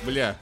Бля.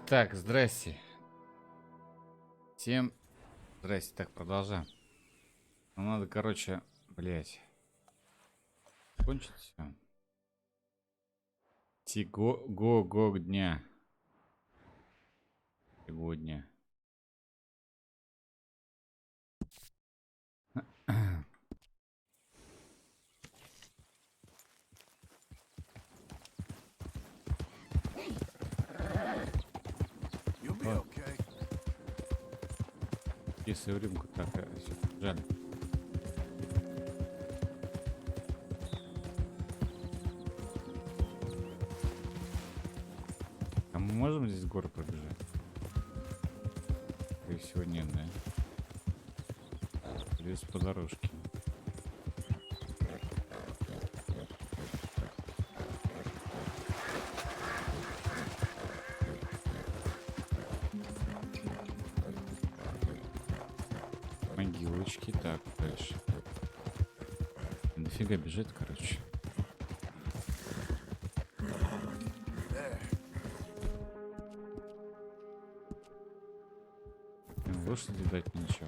Так, здрасте. Всем здрасте. Так, продолжаем. Ну, надо, короче, блять, кончить все. Го дня. Сегодня. Если в рюмку так, жаль. А мы можем здесь горы пробежать? И всего нет, да? Лес по дорожке. Могилочки, так, дальше. Дофига бежит, короче. Лошади дать ничего.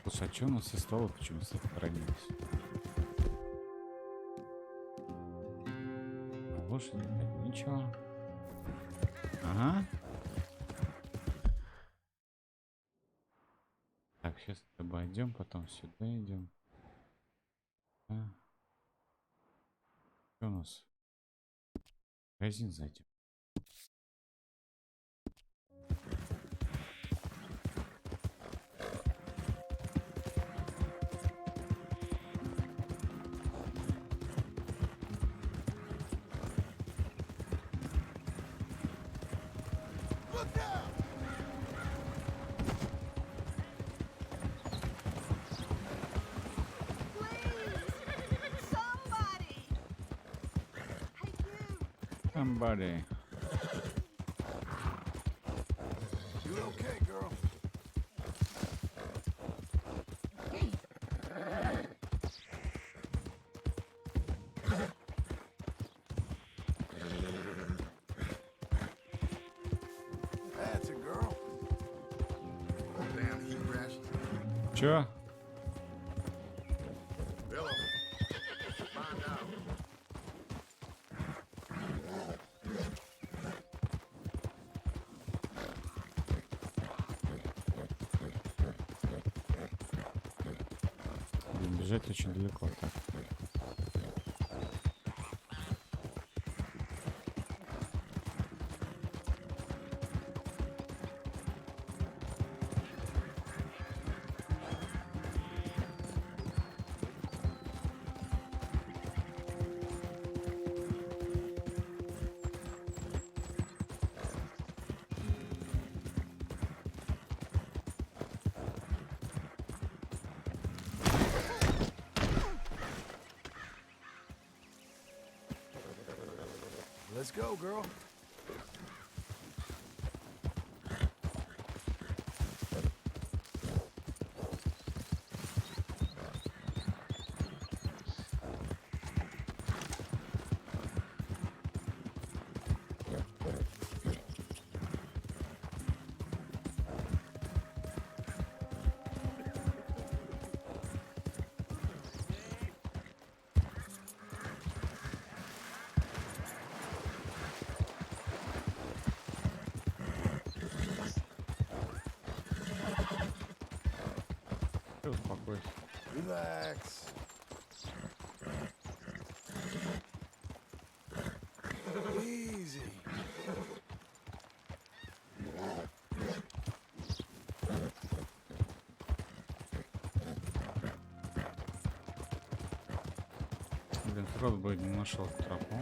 Слушай, а что у нас со стола почему-то сохранилось? Лошади дать ничего. Ага. Так, сейчас с тобой идем, потом сюда идем. А. Что у нас? В магазин зайдем. Somebody. You okay, girl? That's a girl. Oh, damn, he crashed. Чё? бежать очень далеко. Так. Let's go, girl. Ты успокойся. Relax. Easy. Блин, сразу бы не нашел тропу.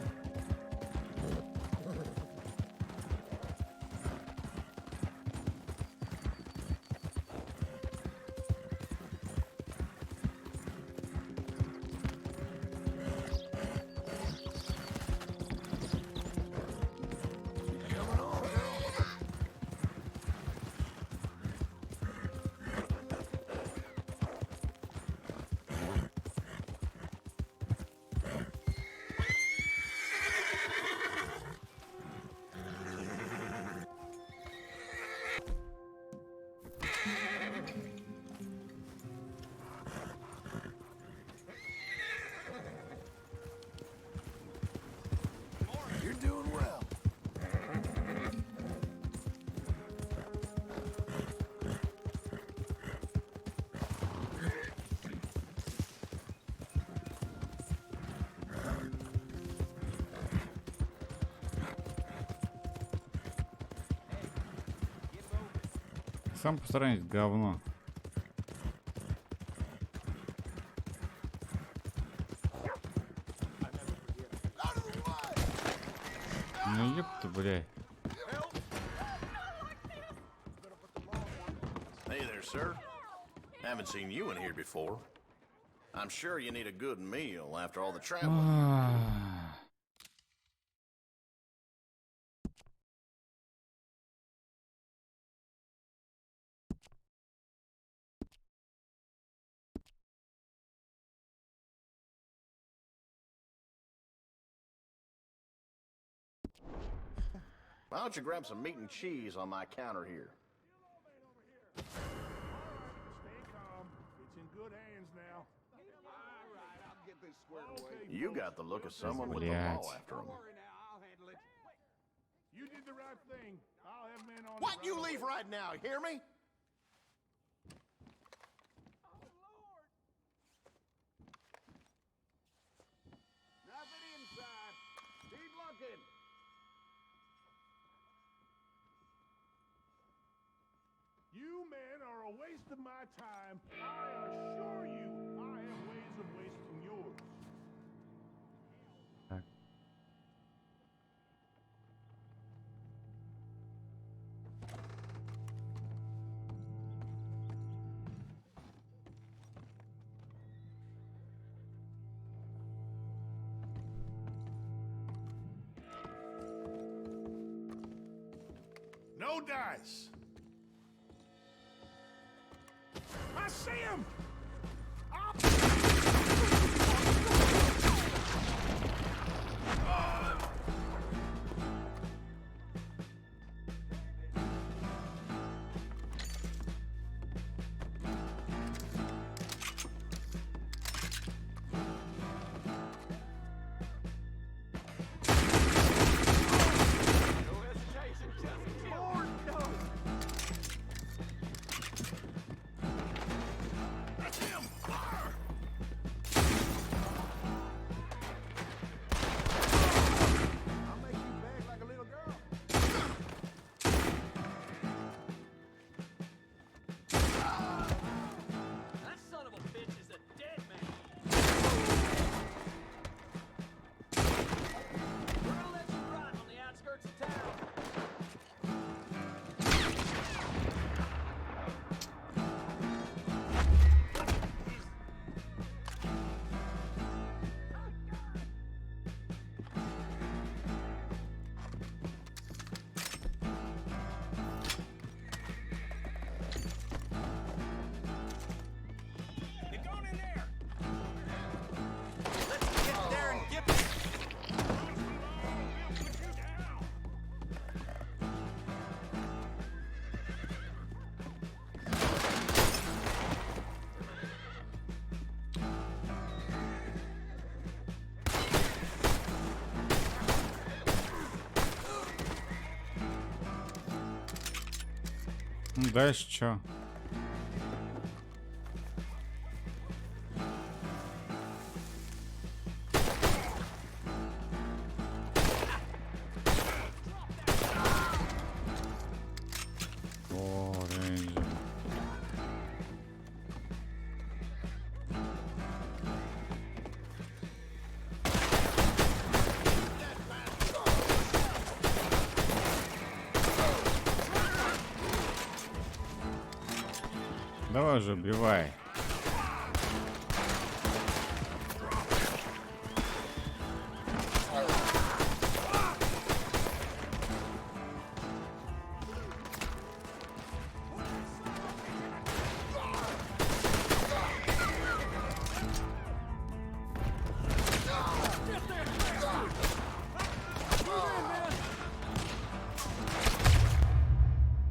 Coming on, girl. You're doing well. Сам постараюсь, говно. Out of the way! Ну ёпта, блядь. Hey there, sir. Haven't seen you in here before. I'm sure you need a good meal after all the traveling. Ah. Why don't you grab some meat and cheese on my counter here? Stay calm. It's in good hands now. All right, I'll get this squared away. You got the look of someone with the Блядь. law after him. You did the right thing. I'll have men on. What? You leave right now, hear me? Nothing inside. Keep looking. You men are a waste of my time. I assure you, I have ways of wasting yours. Так. No dice. I see him. Дальше чё? О, рейнджер. Давай уже, убивай.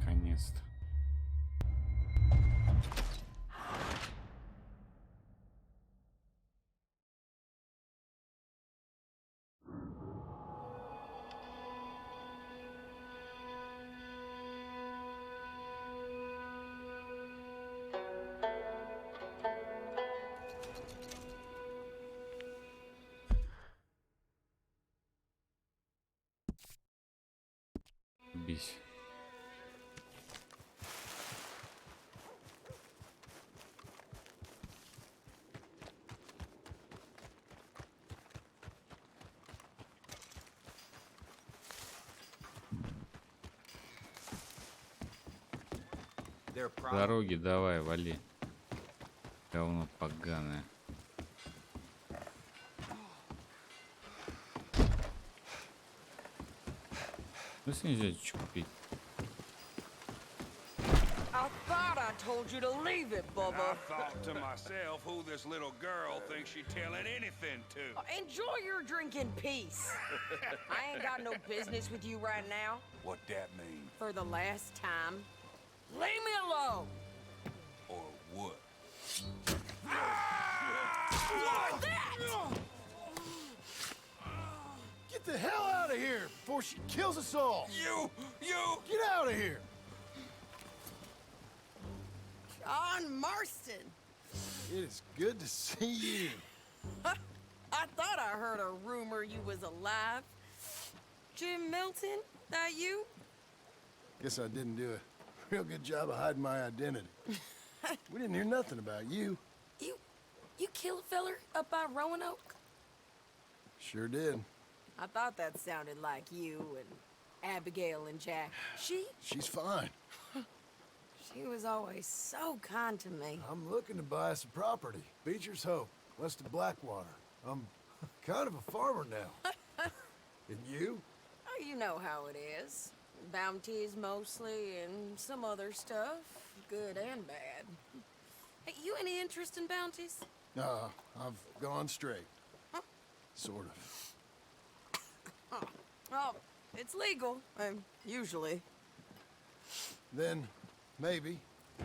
Наконец-то. Бись. Дороги давай, вали. Говно поганое. Ну, если нельзя что купить. I thought I told you to leave it, I Bubba. thought to myself who this little girl thinks she telling anything to. Enjoy your drink in peace. I ain't got no business with you right now. What that mean? For the last time, leave me alone. Or what? What's that? Get the hell out of here before she kills us all! You! Get out of here! John Marston. It is good to see you. I thought I heard a rumor you was alive. Jim Milton, that you? Guess I didn't do a real good job of hiding my identity. We didn't hear nothing about you. You killed a feller up by Roanoke? Sure did. I thought that sounded like you and Abigail and Jack. She's fine. She was always so kind to me. I'm looking to buy some property. Beecher's Hope, west of Blackwater. I'm kind of a farmer now. And you? Oh, you know how it is. Bounties mostly, and some other stuff, good and bad. Hey, you any interest in bounties? I've gone straight. Huh? Sort of. Well, it's legal, usually. Then, maybe.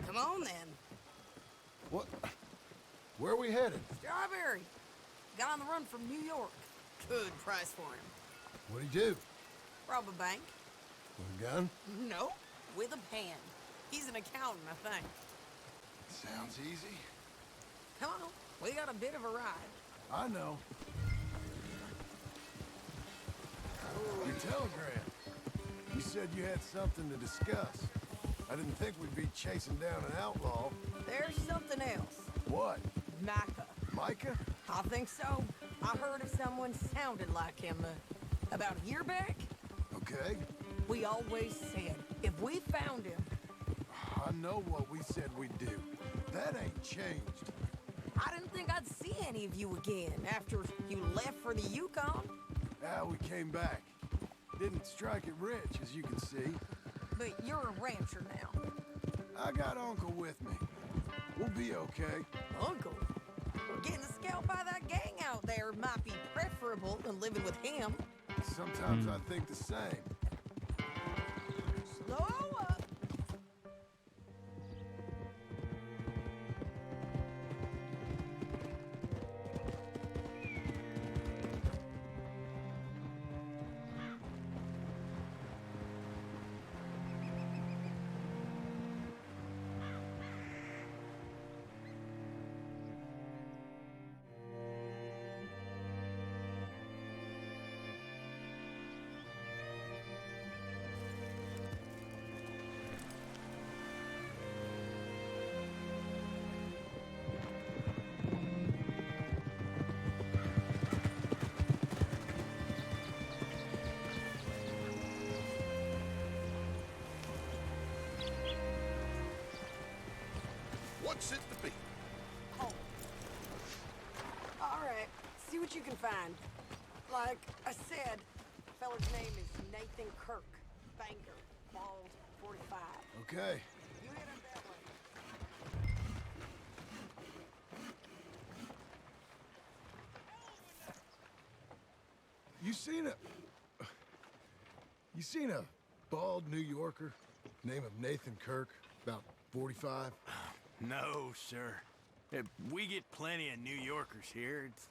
Come on, then. What? Where are we headed? Strawberry. Got on the run from New York. Good price for him. What'd he do? Rob a bank? With a gun? No, with a pen. He's an accountant, I think. Sounds easy. Come on, we got a bit of a ride. I know. Your telegram. You said you had something to discuss. I didn't think we'd be chasing down an outlaw. There's something else. What? Micah. Micah? I think so. I heard of someone sounded like him about a year back. Okay. We always said if we found him, I know what we said we'd do. That ain't changed. I didn't think I'd see any of you again after you left for the Yukon. We came back. Didn't strike it rich, as you can see. But you're a rancher now. I got Uncle with me. We'll be okay. Uncle? Well, getting scalped by that gang out there might be preferable than living with him. Sometimes I think the same. Slow up. wants it to be. Oh. All right. See what you can find. Like I said, fella's name is Nathan Kirk. Banker. Bald. 45. Okay. You hit him that way. You seen a bald New Yorker, name of Nathan Kirk, about 45? No, sir. We get plenty of New Yorkers here. It's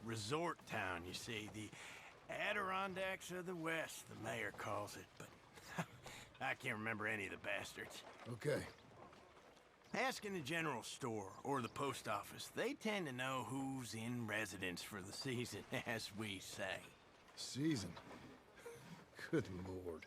resort town, you see. The Adirondacks of the West, the mayor calls it, but I can't remember any of the bastards. Okay. Ask in the general store or the post office. They tend to know who's in residence for the season, as we say. Season. Good lord.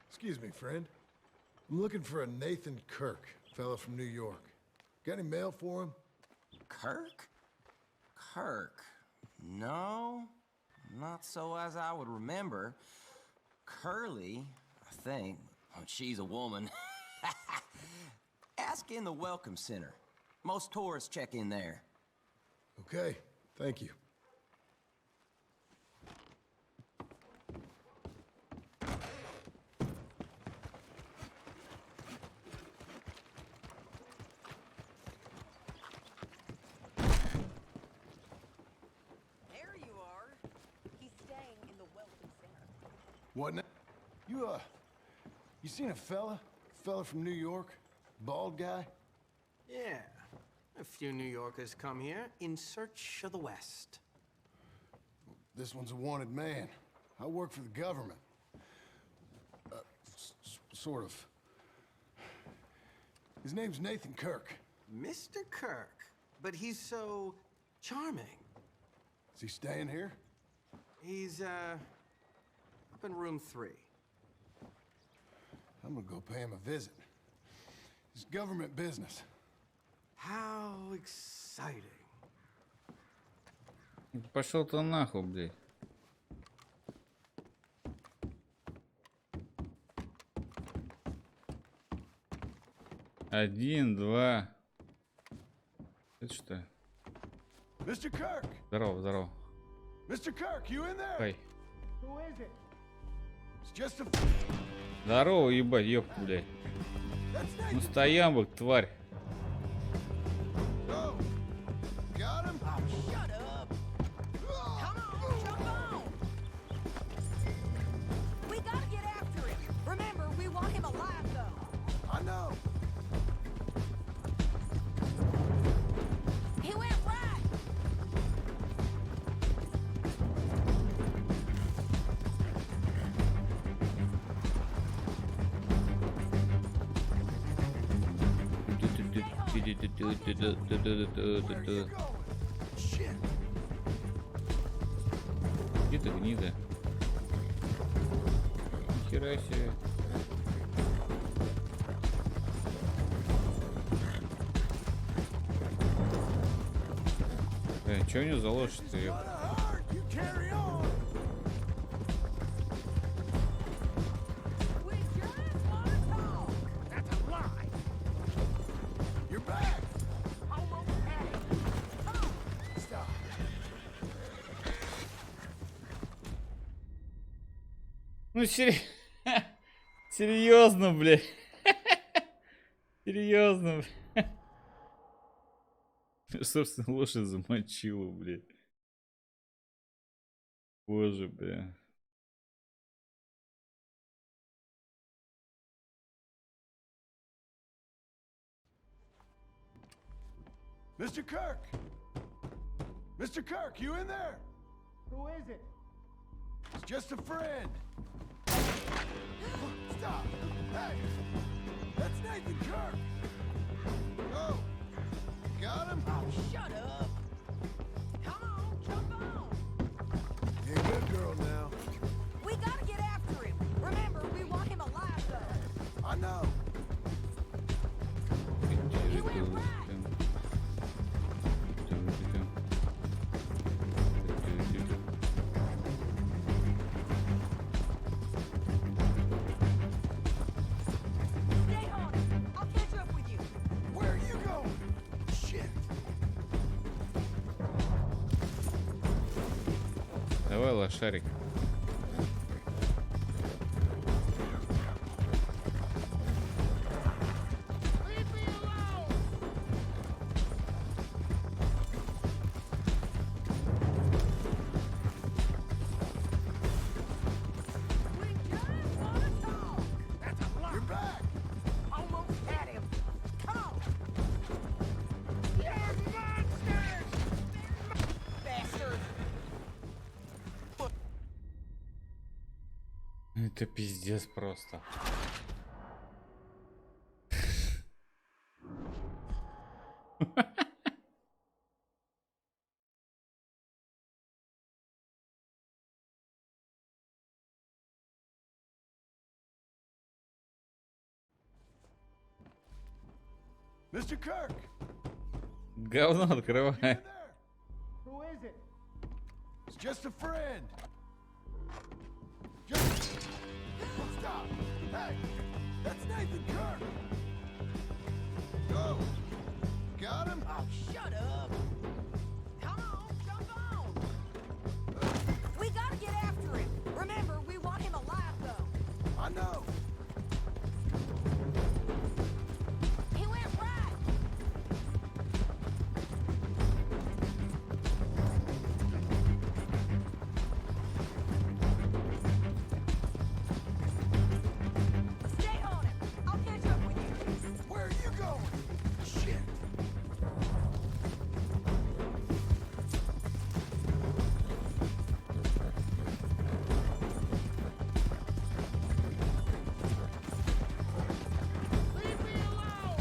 Excuse me, friend. I'm looking for a Nathan Kirk, fella from New York. Got any mail for him? Kirk? Kirk? No, not so as I would remember. Curly, I think. Oh, she's a woman. Ask in the Welcome Center. Most tourists check in there. Okay, thank you. There you are. He's staying in the Welcome Center. What now? You seen a fella? Fella from New York? Bald guy? Yeah. A few New Yorkers come here in search of the West. This one's a wanted man. I work for the government. Sort of. His name's Nathan Kirk. Mr. Kirk. But he's so charming. Is he staying here? He's, up in room 3. I'm gonna go pay him a visit. It's government business. How exciting. Пошел ты нахуй, блядь. Один, два. Это что? Mr. Kirk! Здорово, здорово. Mr. Kirk, you in there? Ой. Who is it? It's just a... Здорово, ебать, ёпта, блядь. That's Ну Nathan. стоямбок, тварь. Oh, got him? Oh, shut up. Come on, jump on. We gotta get after him. Remember, we want him alive, though. I know. He went right. Where are you going? Shit. Где ты, гнида? Нихера себе. Чё у него за лошадь-то, ёпта? Kinda hard. You carry on. We just want to talk. That's a lie. You're back. Almost had it. Stop. Ну, серьезно, блядь. Серьезно, блядь. Собственно, лошадь замочила, блядь. Боже, бля. Mr. Kirk. Mr. Kirk, you in there? Who is it? It's just a friend. Stop. Hey. That's Nathan Kirk. Oh. Got him? Oh, shut up. Come on, jump on. You're a good girl now. We gotta get after him. Remember, we want him alive, though. I know. He went right. шарик. You're back! Almost had him. Come on. Bastard. Это пиздец просто. Mr. Kirk! Говно открывай. There! Who is it? It's just a friend. Just... Stop! Hey! That's Nathan Kirk! Go! Got him? Oh, shut up. Come on, jump on. We gotta get after him. Remember, we want him alive, though. I know! He went right. Stay on him. I'll catch up with you. Where are you going? Shit! Leave me alone!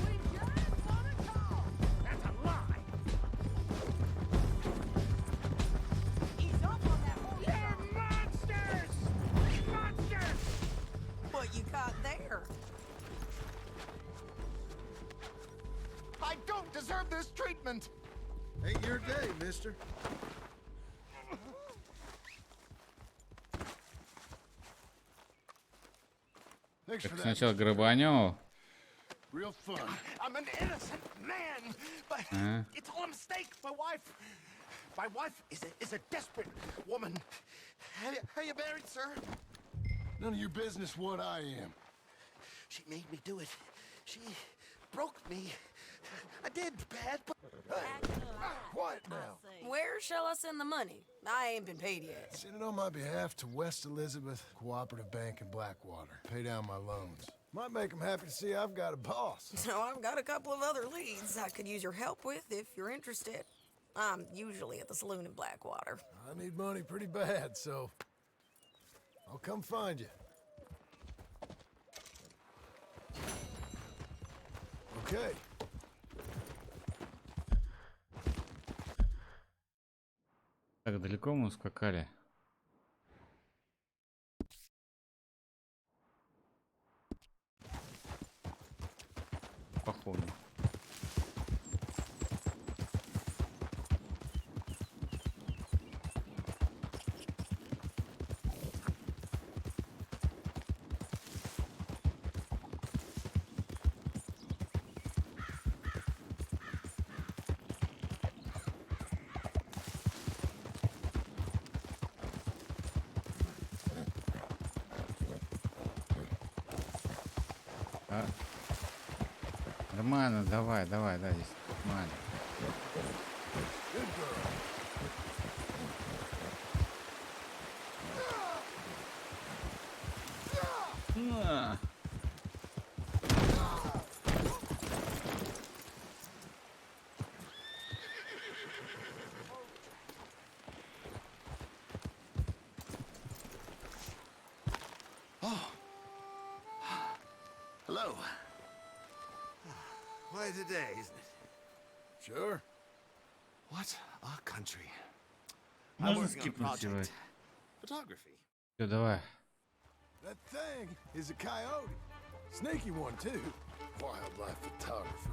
We just wanna talk. That's a lie. He's up on that horse. You're monsters! Monsters! What you caught there? I don't deserve this treatment! Ain't your day, mister. Thanks for Так that. сначала грабанем. Real fun. I'm an innocent man, but Uh-huh. it's all a mistake. My wife is a desperate woman. Are you married, sir? None of your business what I am. She made me do it. She broke me. I did bad, but Quiet now. Where shall I send the money? I ain't been paid yet. Send it on my behalf to West Elizabeth Cooperative Bank in Blackwater. Pay down my loans. Might make them happy to see I've got a boss. So I've got a couple of other leads I could use your help with if you're interested. I'm usually at the saloon in Blackwater. I need money pretty bad, so I'll come find you. Okay. Так далеко мы ускакали. Походу. А? Нормально, давай, да, здесь нормально. Good girl. На. Hello. Quite a day, isn't it? Sure. What a country. I'm Можно working on a скипнуть его? project. Photography. Все, давай. That thing is a coyote. Sneaky one, too. Wildlife photographer.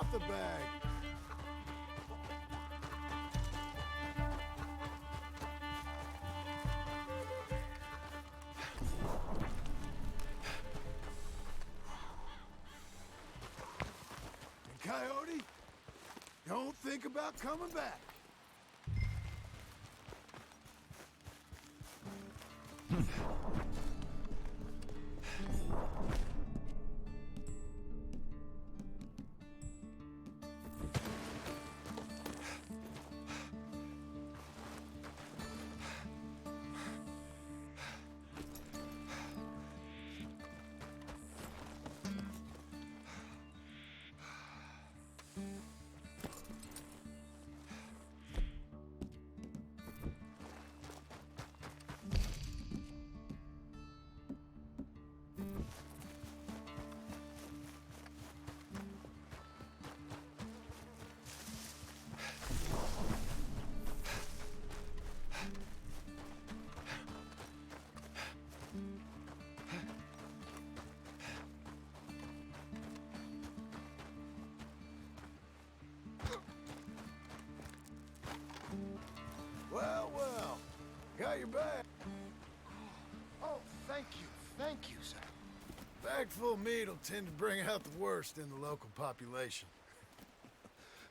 off the bag. And Coyote, don't think about coming back. Well, well, got your bag. Oh, thank you, sir. Bag full of meat will tend to bring out the worst in the local population.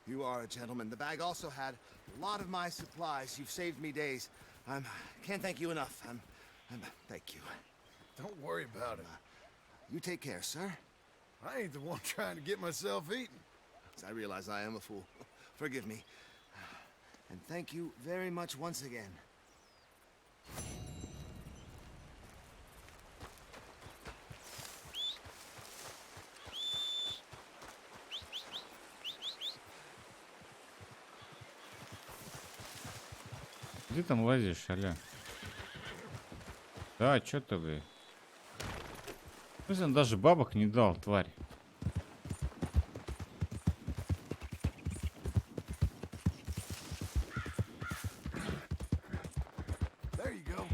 You are a gentleman. The bag also had a lot of my supplies. You've saved me days. Can't thank you enough. Thank you. Don't worry about it. You take care, sir. I ain't the one trying to get myself eaten. I realize I am a fool. Forgive me. And thank you very much once again. Где там лазишь, аля? Да, чё ты, вы? Он даже бабок не дал, тварь. There you go.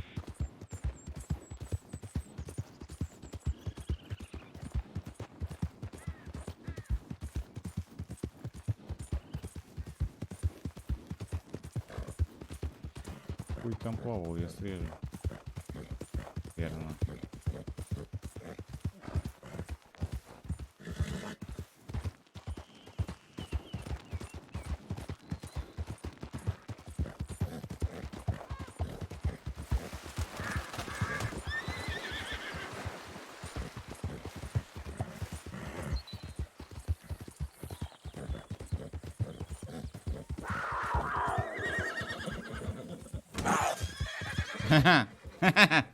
Хуй там плавал, я срежу. Верно. Ха-ха.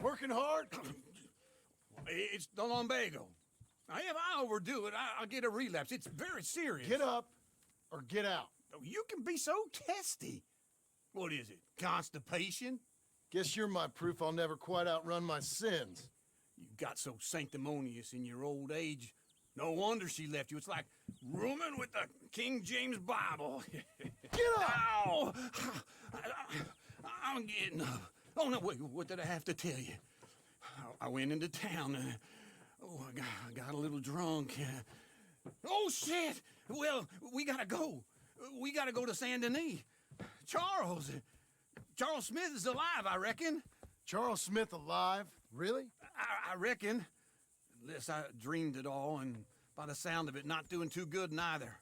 Working hard? It's the lumbago. If I overdo it, I'll get a relapse. It's very serious. Get up or get out. You can be so testy. What is it? Constipation? Guess you're my proof I'll never quite outrun my sins. You got so sanctimonious in your old age. No wonder she left you. It's like rooming with the King James Bible. Get up! Ow! I'm getting up. Oh, no, wait, what did I have to tell you? I went into town. I got a little drunk. Oh, shit! Well, we gotta go. We gotta go to Saint Denis. Charles Smith is alive, I reckon. Charles Smith alive? Really? I reckon. Unless I dreamed it all, and by the sound of it, not doing too good neither.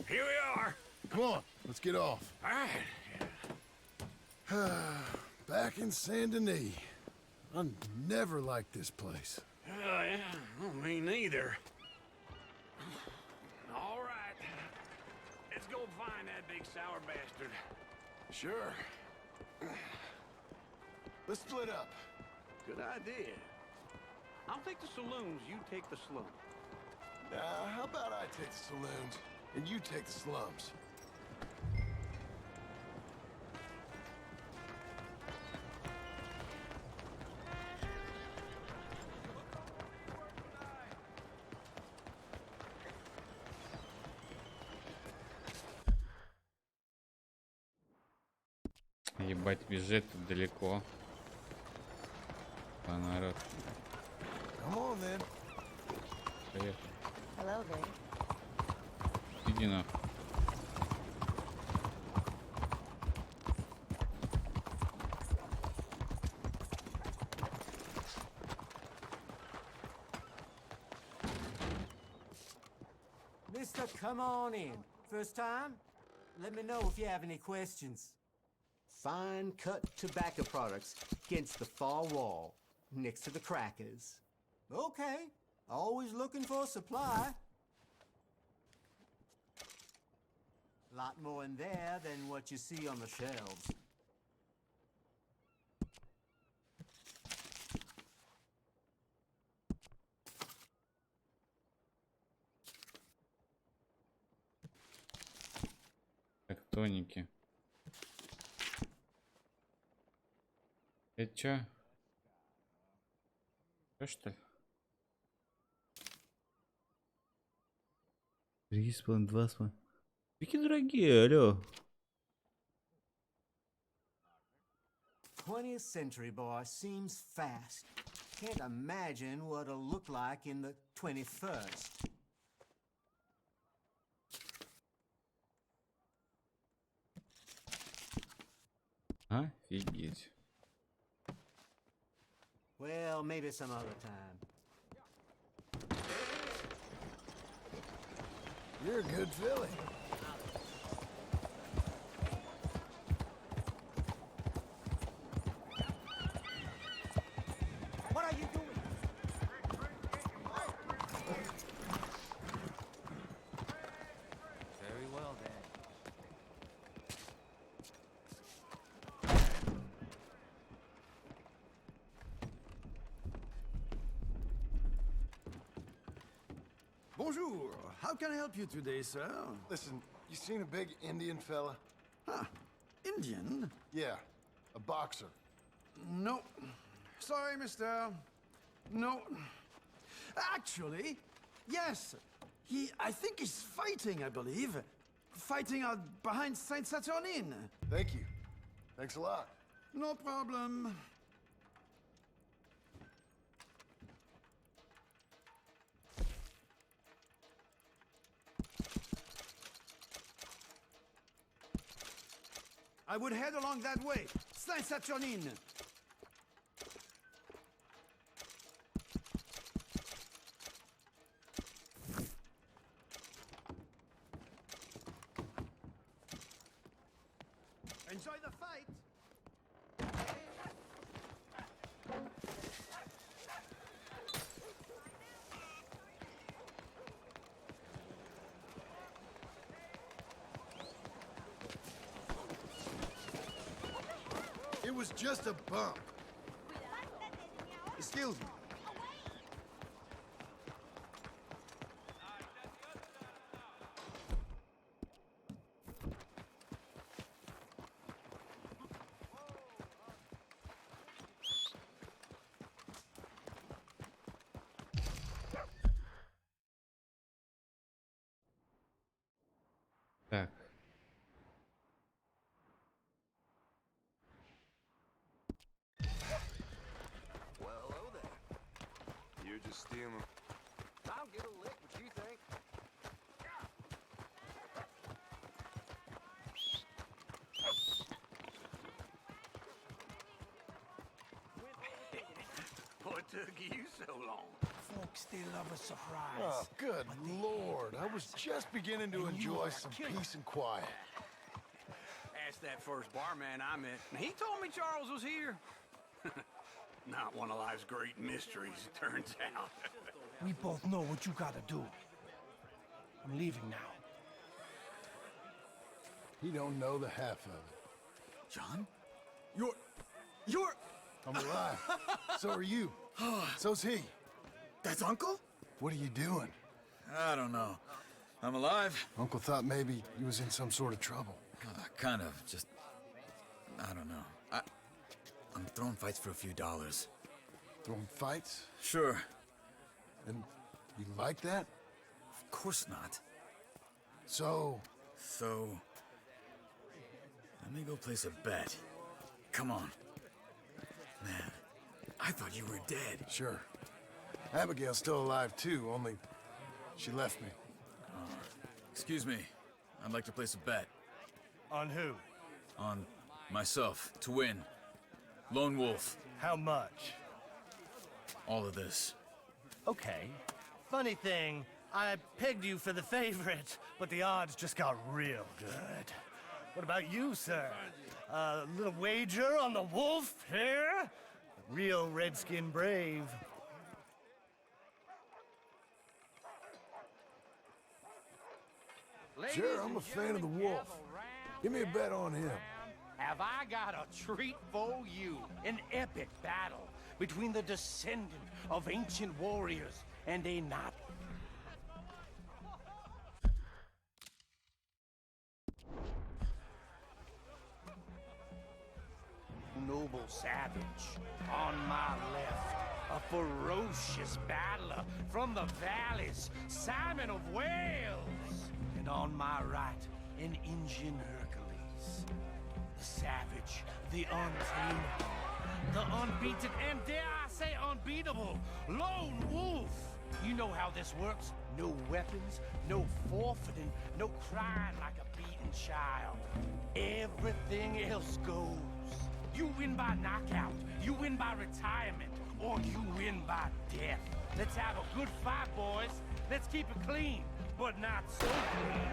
Here we are. Come on, let's get off. All right. Back in Saint Denis. I never liked this place. Oh, yeah. Me neither. All right. Let's go find that big sour bastard. Sure. Let's split up. Good idea. I'll take the saloons, you take the slums. How about I take the saloons, and you take the slums? Ебать, бежит тут далеко. А народ. Come on, then. Поехали. Hello there. Иди нахуй. Mister, come on in. First time? Let me know if you have any questions. Fine cut tobacco products against the far wall, next to the crackers. Okay, always looking for supply. Lot more in there than what you see on the shelves. Так, тоники. Это чё? Чё, что ли? 3,5, 2,5. Какие дорогие, алло. 20th century, boy, seems fast. Can't imagine what it'll look like in the 21st. Офигеть. Well, maybe some other time. You're a good filly. What are you doing? Very well, then. Bonjour. How can I help you today, sir? Listen, you seen a big Indian fella? Huh. Indian? Yeah, a boxer. No. Sorry, mister. No. Actually, yes. I think he's fighting, I believe. Fighting out behind Saint Saturnin. Thank you. Thanks a lot. No problem. I would head along that way. Saint Saturnin. Enjoy the fight. It was just a bump. Excuse me. Так. Well, hello there. You're just stealing. I'll get a lick, what you think? What took you so long? Folks, they love a surprise. Oh, good lord. I was just beginning to enjoy some peace and quiet. Asked that first barman I met. He told me Charles was here. Not one of life's great mysteries, it turns out. We both know what you gotta do. I'm leaving now. He don't know the half of it. John? You're... I'm alive. So are you. So's he. That's Uncle? What are you doing? I don't know. I'm alive. Uncle thought maybe he was in some sort of trouble. Kind of, just... I don't know. I'm throwing fights for a few dollars. Throwing fights? Sure. And you like that? Of course not. So... So... Let me go place a bet. Come on. Man, I thought you were dead. Sure. Abigail's still alive too, only she left me. Excuse me. I'd like to place a bet. On who? On myself, to win. Lone Wolf. How much? All of this. Okay. Funny thing, I pegged you for the favorite, but the odds just got real good. What about you, sir? A little wager on the wolf here? Real redskin brave. Sure, I'm a fan of the wolf. Give me a bet on him. Have I got a treat for you? An epic battle between the descendant of ancient warriors and a not noble savage. On my left, a ferocious battler from the valleys, Simon of Wales. And on my right, an Indian Hercules. The savage, the untamable, the unbeaten, and dare I say unbeatable, Lone Wolf. You know how this works. No weapons, no forfeiting, no crying like a beaten child. Everything else goes. You win by knockout, you win by retirement, or you win by death. Let's have a good fight, boys. Let's keep it clean, but not so clean.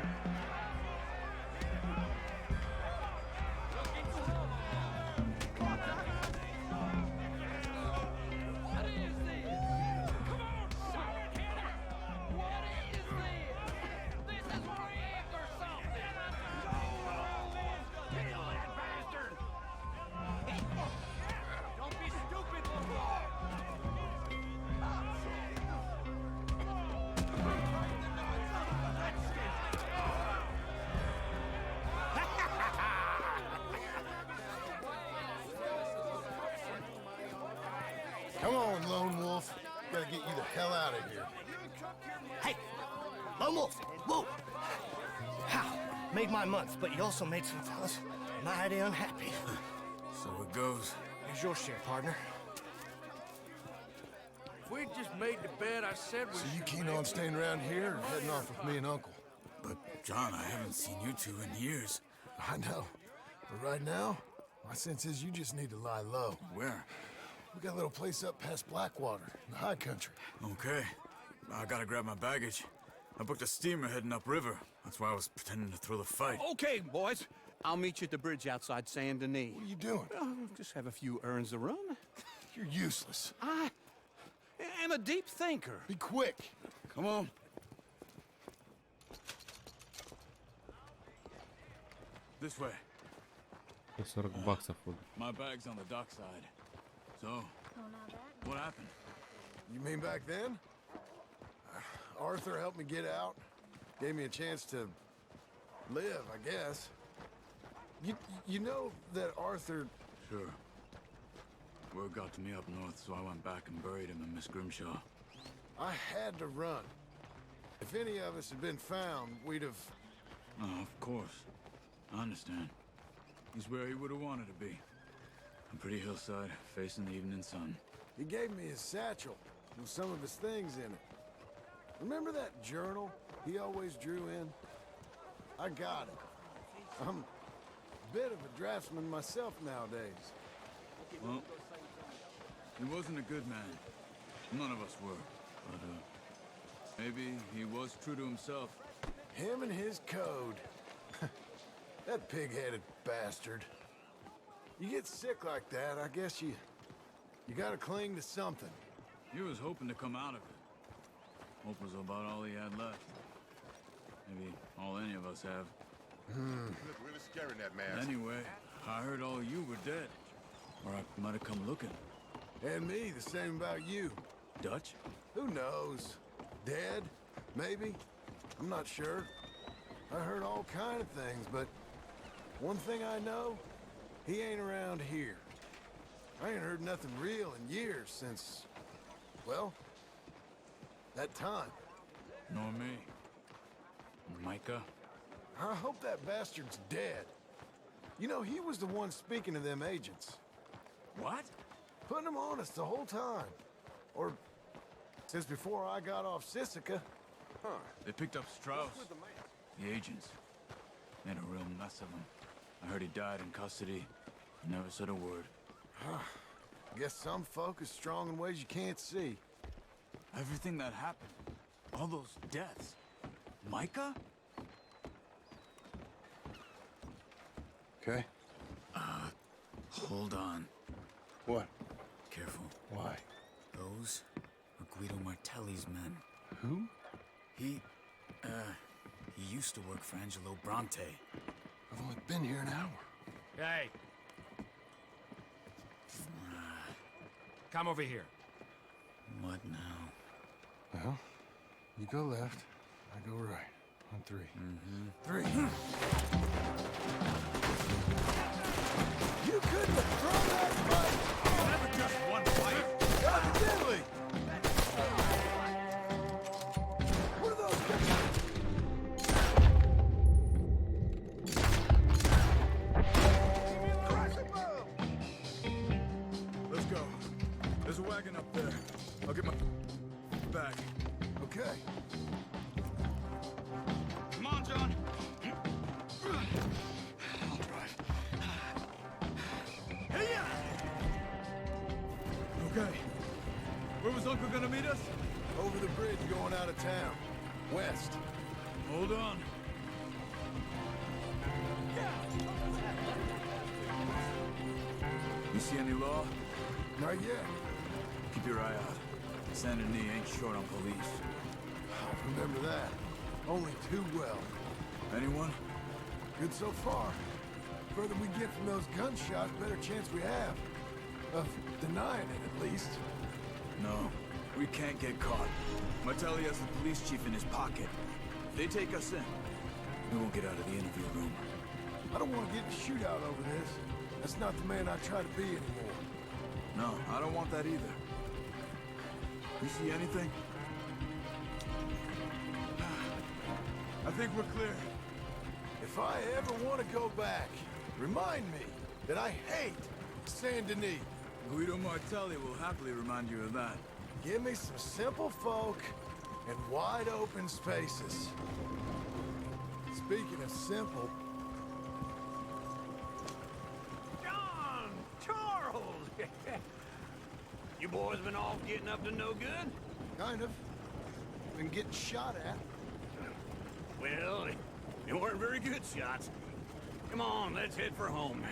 Come on, Lone Wolf. Gotta get you the hell out of here. Hey, Lone Wolf, whoa! How? Made my month, but you also made some fellas mighty unhappy. So it goes. Here's your share, partner. If we'd just made the bet I said we So you keen on staying around here or heading off with me and Uncle? But, John, I haven't seen you two in years. I know. But right now, my sense is you just need to lie low. Where? We got a little place up past Blackwater, in the high country. Okay. I gotta grab my baggage. I booked a steamer heading upriver. That's why I was pretending to throw the fight. Okay, boys. I'll meet you at the bridge outside Saint Denis. What are you doing? Just have a few errands to run. You're useless. I am a deep thinker. Be quick. Come on. This way. 40 баксов вот. My bag's on the dockside. So, what happened? You mean back then? Arthur helped me get out. Gave me a chance to live, I guess. You know that Arthur... Sure. Word got to me up north, so I went back and buried him in Miss Grimshaw. I had to run. If any of us had been found, we'd have... Oh, of course. I understand. He's where he would have wanted to be. A pretty hillside, facing the evening sun. He gave me his satchel with some of his things in it. Remember that journal he always drew in? I got it. I'm a bit of a draftsman myself nowadays. Well, he wasn't a good man. None of us were. But, maybe he was true to himself. Him and his code. That pig-headed bastard. You get sick like that, I guess you gotta cling to something. He was hoping to come out of it. Hope was about all he had left. Maybe all any of us have. Look really scary in that mask. Anyway, I heard all you were dead. Or I might have come looking. And me, the same about you. Dutch? Who knows? Dead? Maybe? I'm not sure. I heard all kind of things, but one thing I know, he ain't around here. I ain't heard nothing real in years since, well, that time. Nor me. Micah? I hope that bastard's dead. You know, he was the one speaking to them agents. What? Putting them on us the whole time. Or since before I got off Sisika. Huh. They picked up Strauss. What's with the mask? The agents. Made a real mess of him. I heard he died in custody. Never said a word. Guess some folk is strong in ways you can't see. Everything that happened. All those deaths. Micah? Okay. Hold on. What? Careful. Why? Those are Guido Martelli's men. Who? He used to work for Angelo Bronte. I've only been here an hour. Hey. Come over here. What now? Well, you go left, I go right. On three. Three. You couldn't have thrown that fight! Never just one fight! Evidently! What are those guys? Let's go. There's a wagon up there. I'll get my back. Okay. Come on, John. I'll drive. Hey-ya! Okay. Where was Uncle gonna meet us? Over the bridge going out of town. West. Hold on. You see any law? Not yet. Keep your eye out. Saint Denis ain't short on police. I remember that. Only too well. Anyone? Good so far. Further we get from those gunshots, better chance we have. Of denying it, at least. No. We can't get caught. Martelli has the police chief in his pocket. If they take us in, we won't get out of the interview room. I don't want to get in a shootout over this. That's not the man I try to be anymore. No, I don't want that either. You see anything? I think we're clear. If I ever want to go back, remind me that I hate Saint Denis. Guido Martelli will happily remind you of that. Give me some simple folk and wide open spaces. Speaking of simple, John! Charles! You boys been off getting up to no good? kind of. Been getting shot at. Well, they weren't very good shots. Come on, let's head for home.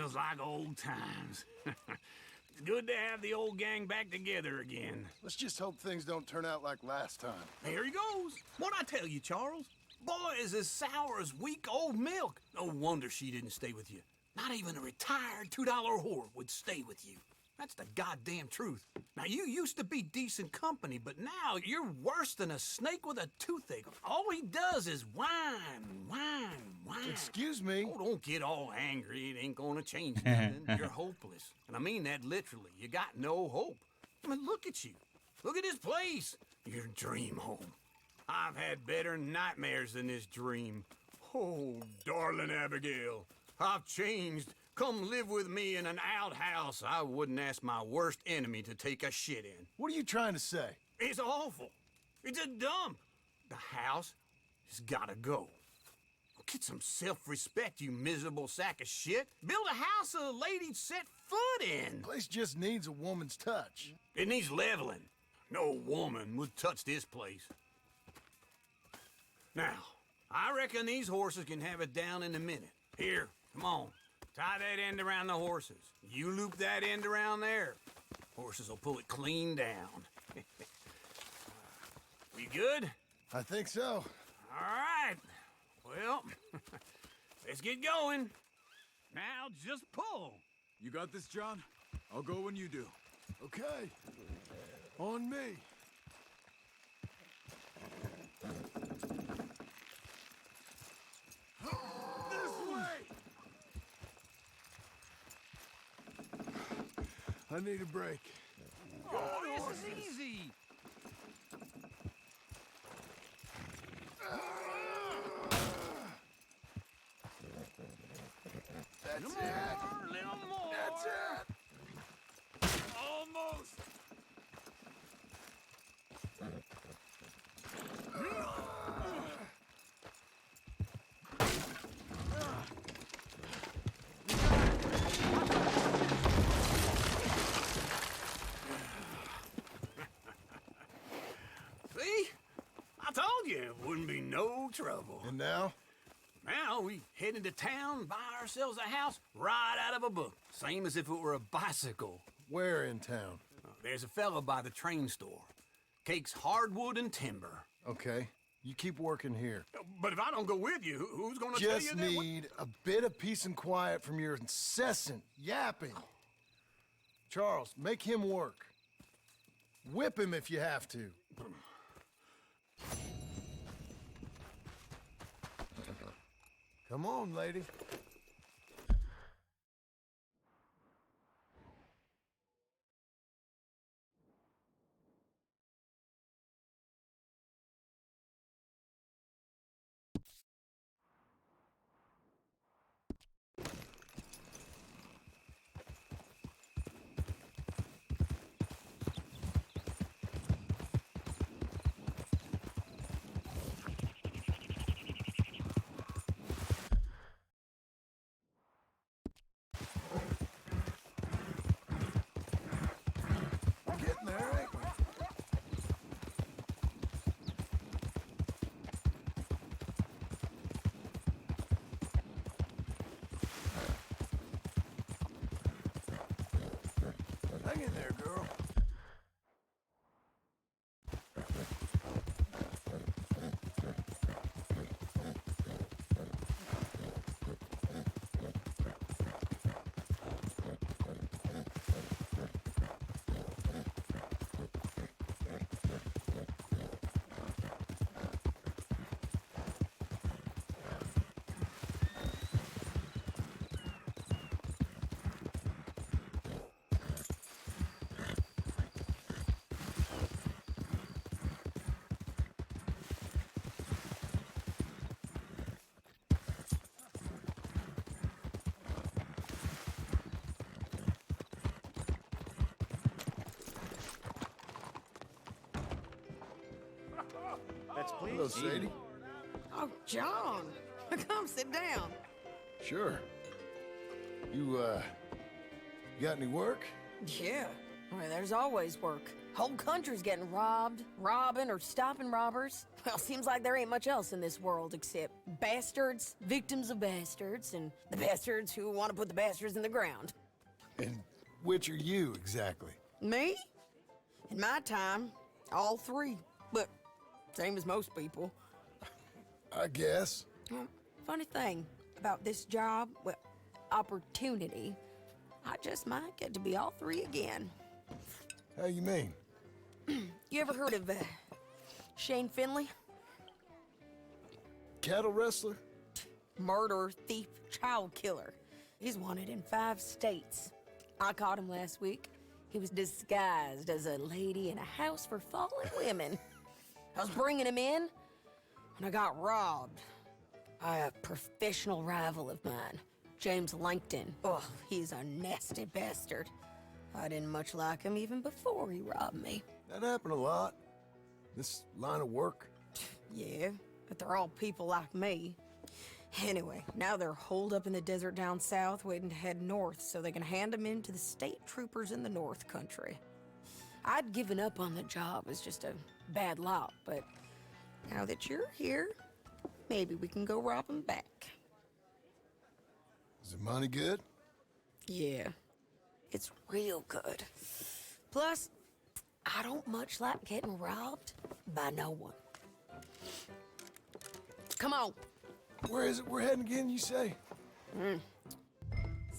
Feels like old times. It's good to have the old gang back together again. Let's just hope things don't turn out like last time. Here he goes. What'd I tell you, Charles? Boy is as sour as week-old milk. No wonder she didn't stay with you. Not even a retired $2 whore would stay with you. That's the goddamn truth. Now, you used to be decent company, but now you're worse than a snake with a toothache. All he does is whine, whine, whine. Excuse me? Oh, don't get all angry. It ain't gonna change nothing. You're hopeless. And I mean that literally. You got no hope. I mean, look at you. Look at this place. Your dream home. I've had better nightmares than this dream. Oh, darling Abigail, I've changed. Come live with me in an outhouse I wouldn't ask my worst enemy to take a shit in. What are you trying to say? It's awful. It's a dump. The house has gotta go. Get some self-respect, you miserable sack of shit. Build a house a lady'd set foot in. The place just needs a woman's touch. It needs leveling. No woman would touch this place. Now, I reckon these horses can have it down in a minute. Here, come on. Tie that end around the horses. You loop that end around there. Horses will pull it clean down. We good? I think so. All right. Well, let's get going. Now just pull. You got this, John? I'll go when you do. Okay. On me. This way! I need a break. Oh, this is easy. That's Little it. more, little more. That's it. Almost. See? I told you it wouldn't be no trouble. And now? Now we head into town, buy ourselves a house right out of a book. Same as if it were a bicycle. Where in town? There's a fella by the train store. Cakes hardwood and timber. Okay. You keep working here. But if I don't go with you, who's gonna tell you Just that? need a bit of peace and quiet from your incessant yapping. Charles, make him work. Whip him if you have to. Come on, lady. We're getting there, ain't we? Hang in there, girl. Let's please. Hello, Sadie. Oh, John. Come sit down. Sure. You got any work? Yeah. I mean, there's always work. Whole country's getting robbed, robbing, or stopping robbers. Well, seems like there ain't much else in this world except bastards, victims of bastards, and the bastards who want to put the bastards in the ground. And which are you, exactly? Me? In my time, all three. But same as most people. I guess. Well, funny thing about this job, well, opportunity, I just might get to be all three again. How you mean? You ever heard of Shane Finley? Cattle wrestler? Murderer, thief, child killer. He's wanted in 5 states. I caught him last week. He was disguised as a lady in a house for fallen women. I was bringing him in, and I got robbed by a professional rival of mine, James Langton. Oh, he's a nasty bastard. I didn't much like him even before he robbed me. That happened a lot. This line of work. Yeah, but they're all people like me. Anyway, now they're holed up in the desert down south, waiting to head north so they can hand them in to the state troopers in the north country. I'd given up on the job as just a bad lot, but now that you're here, maybe we can go rob them back. Is the money good? Yeah, it's real good. Plus, I don't much like getting robbed by no one. Come on. Where is it we're heading again, you say?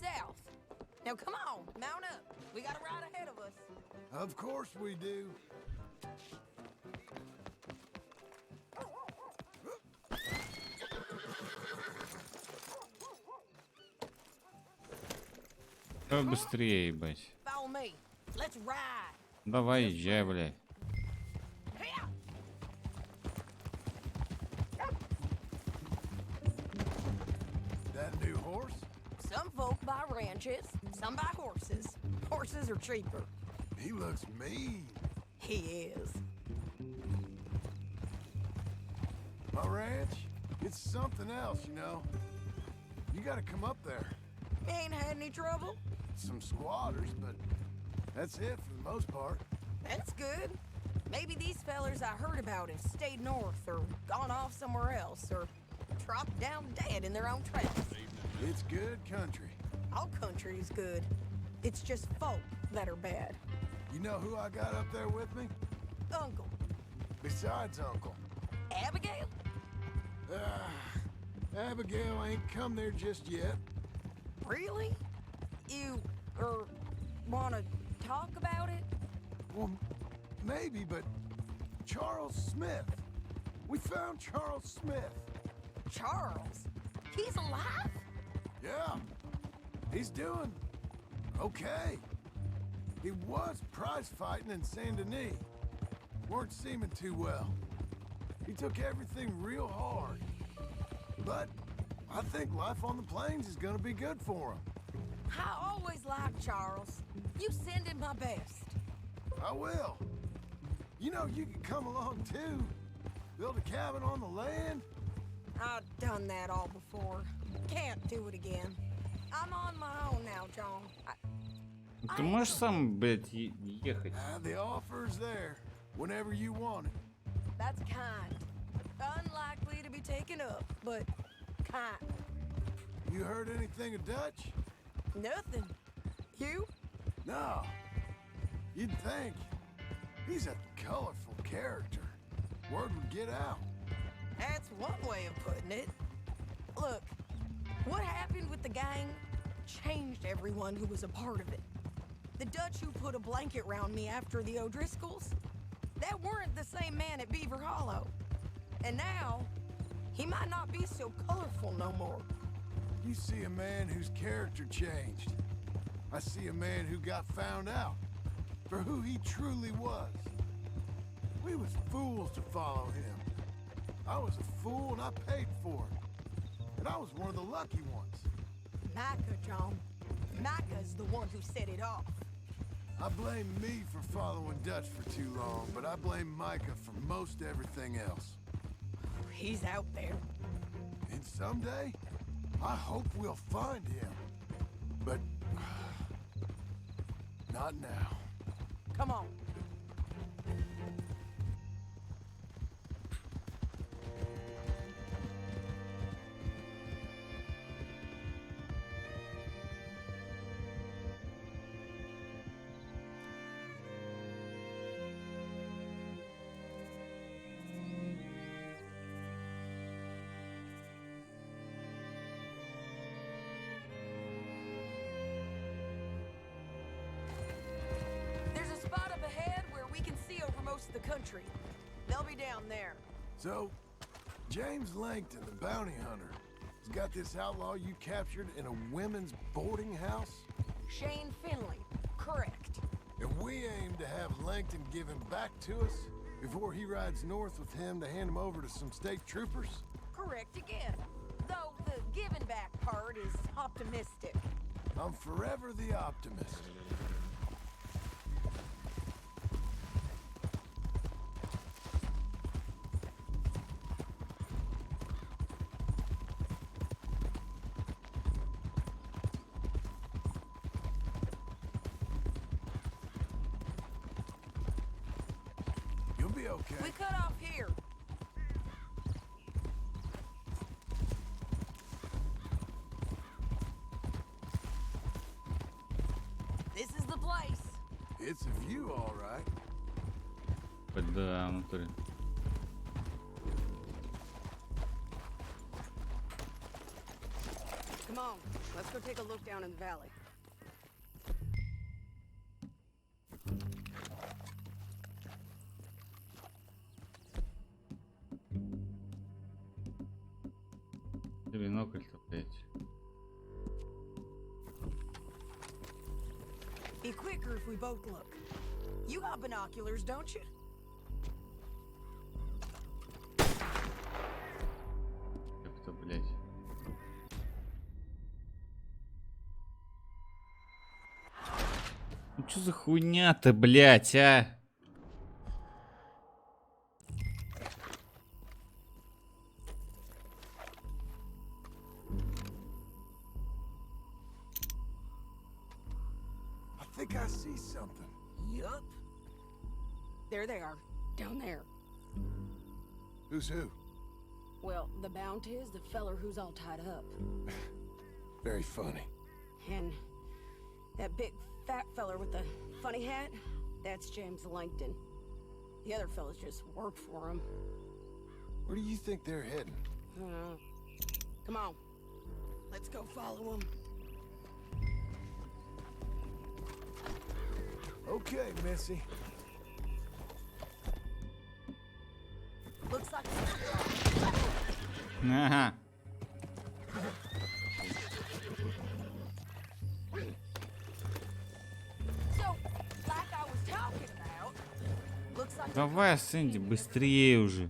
South. Now come on, mount up. We got a ride ahead of us. Of course we do. Быстрее, ебать. Follow me. Let's ride. Давай, езжай, блядь. That new horse? Some folk buy ranches, some buy horses. Horses are cheaper. He looks mean. He is. My ranch, it's something else, you know. You gotta come up there. Ain't had any trouble? Some squatters, but that's it for the most part. That's good. Maybe these fellers I heard about have stayed north or gone off somewhere else or dropped down dead in their own tracks. It's good country. All country is good. It's just folk that are bad. You know who I got up there with me? Uncle. Besides Uncle. Abigail? Abigail ain't come there just yet. Really? You, wanna talk about it? Well, maybe, but Charles Smith. We found Charles Smith. Charles? He's alive? Yeah. He's doing okay. He was prize fighting in Saint Denis. Weren't seeming too well. He took everything real hard. But I think life on the plains is gonna be good for him. I always liked Charles. You send him my best. I will. You know, you can come along too. Build a cabin on the land. I've done that all before. Can't do it again. I'm on my own now, John. Ты можешь сам, блядь, ехать? The offer's there, whenever you want it. That's kind. Unlikely to be taken up, but kind. You heard anything of Dutch? Nothing. You? No. You'd think. He's a colorful character. Word would get out. That's one way of putting it. Look, what happened with the gang changed everyone who was a part of it. The Dutch who put a blanket round me after the O'Driscolls, that weren't the same man at Beaver Hollow. And now, he might not be so colorful no more. You see a man whose character changed. I see a man who got found out for who he truly was. We was fools to follow him. I was a fool and I paid for it. And I was one of the lucky ones. Micah, John. Micah's the one who set it off. I blame me for following Dutch for too long, but I blame Micah for most everything else. He's out there. And someday, I hope we'll find him. But not now. Come on. country. They'll be down there. So, James Langton, the bounty hunter, has got this outlaw you captured in a women's boarding house? Shane Finley. Correct. And we aim to have Langton give him back to us before he rides north with him to hand him over to some state troopers? Correct again. Though the giving back part is optimistic. I'm forever the optimist. You'll be okay. We cut off here. This is the place. It's a view, all right. Да, внутри. Come on, let's go take a look down in the valley. Бинокль-то, блядь. Be quicker if we both look. You got binoculars, don't you? Как-то, блядь. Ну чё за хуйня-то, блядь, а? I think I see something. Yup. There they are, down there. Who's who? Well, the bounty is the feller who's all tied up. Very funny. And that big fat feller with the funny hat, that's James Langton. The other fellas just work for him. Where do you think they're heading? Come on. Let's go follow him. Okay, Missy. Looks like... Ага. So, like I was talking about, looks like... Давай, Сэнди, быстрее уже.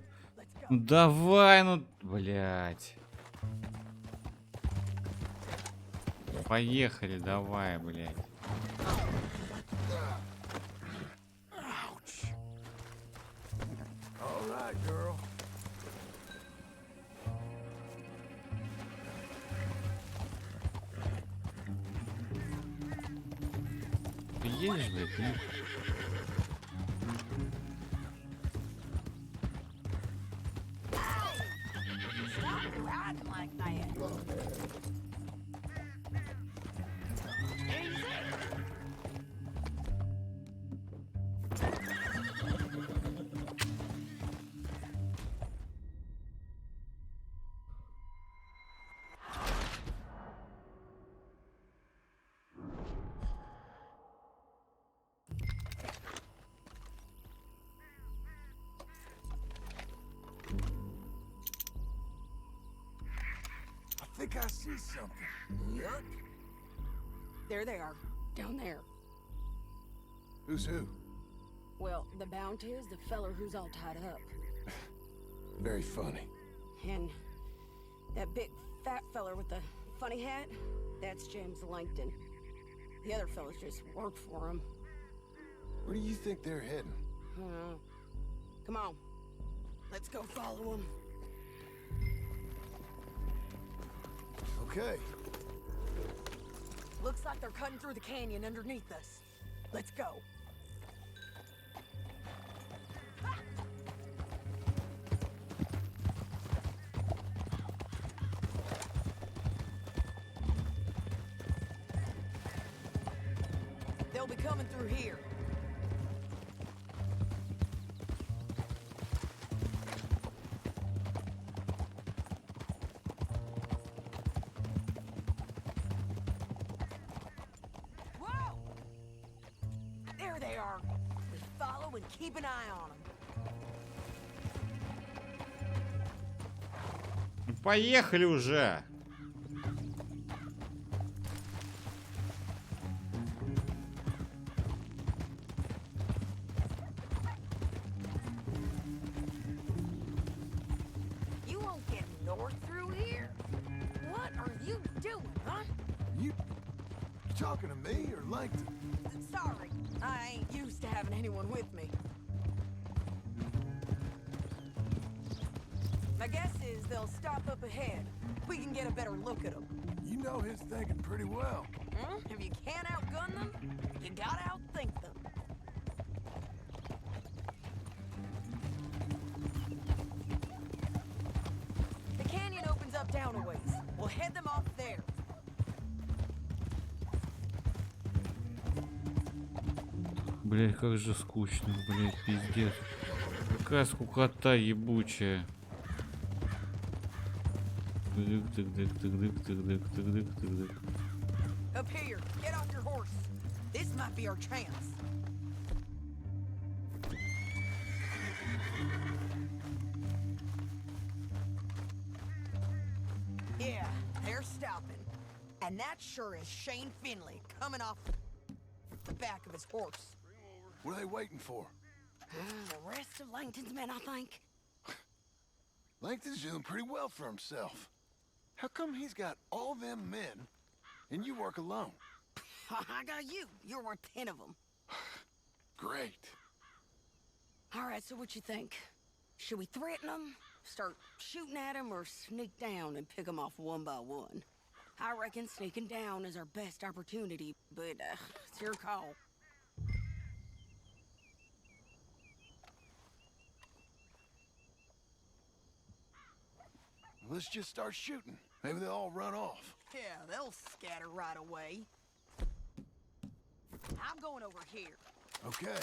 Ну давай, ну, блядь. Поехали, давай, блядь. All right, girl. Ты едешь, блядь, нет? Stop riding like that. I think I see something. Yup. There they are, down there. Who's who? Well, the bounty is the feller who's all tied up. Very funny. And that big fat feller with the funny hat, that's James Langton. The other fellas just work for him. Where do you think they're heading? Come on. Let's go follow him. Okay. Looks like they're cutting through the canyon underneath us. Let's go. They'll be coming through here. and keep an eye on them. Поехали уже. You won't get north through here? What are you doing, huh? You talking to me or Langton? Sorry, I ain't used to having anyone with me. My guess is they'll stop up ahead. We can get a better look at them. You know his thinking pretty well. If you can't outgun them, you gotta outthink them. The canyon opens up down a ways. We'll head them off there. Блять, как же скучно, блять, пиздец. Какая скукота ебучая. Тык-тык-тык-тык-тык-тык-тык-тык-тык-тык. Up here, get off your horse. This might be our chance. Yeah, they're stopping. And that sure is Shane Finley coming off the back of his horse. What are they waiting for? The rest of Langton's men, I think. Langton's doing pretty well for himself. How come he's got all them men and you work alone? I got you. You're worth 10 of them. Great. All right, so what you think? Should we threaten them, start shooting at them, or sneak down and pick them off one by one? I reckon sneaking down is our best opportunity, but it's your call. Let's just start shooting. Maybe they'll all run off. Yeah, they'll scatter right away. I'm going over here. Okay.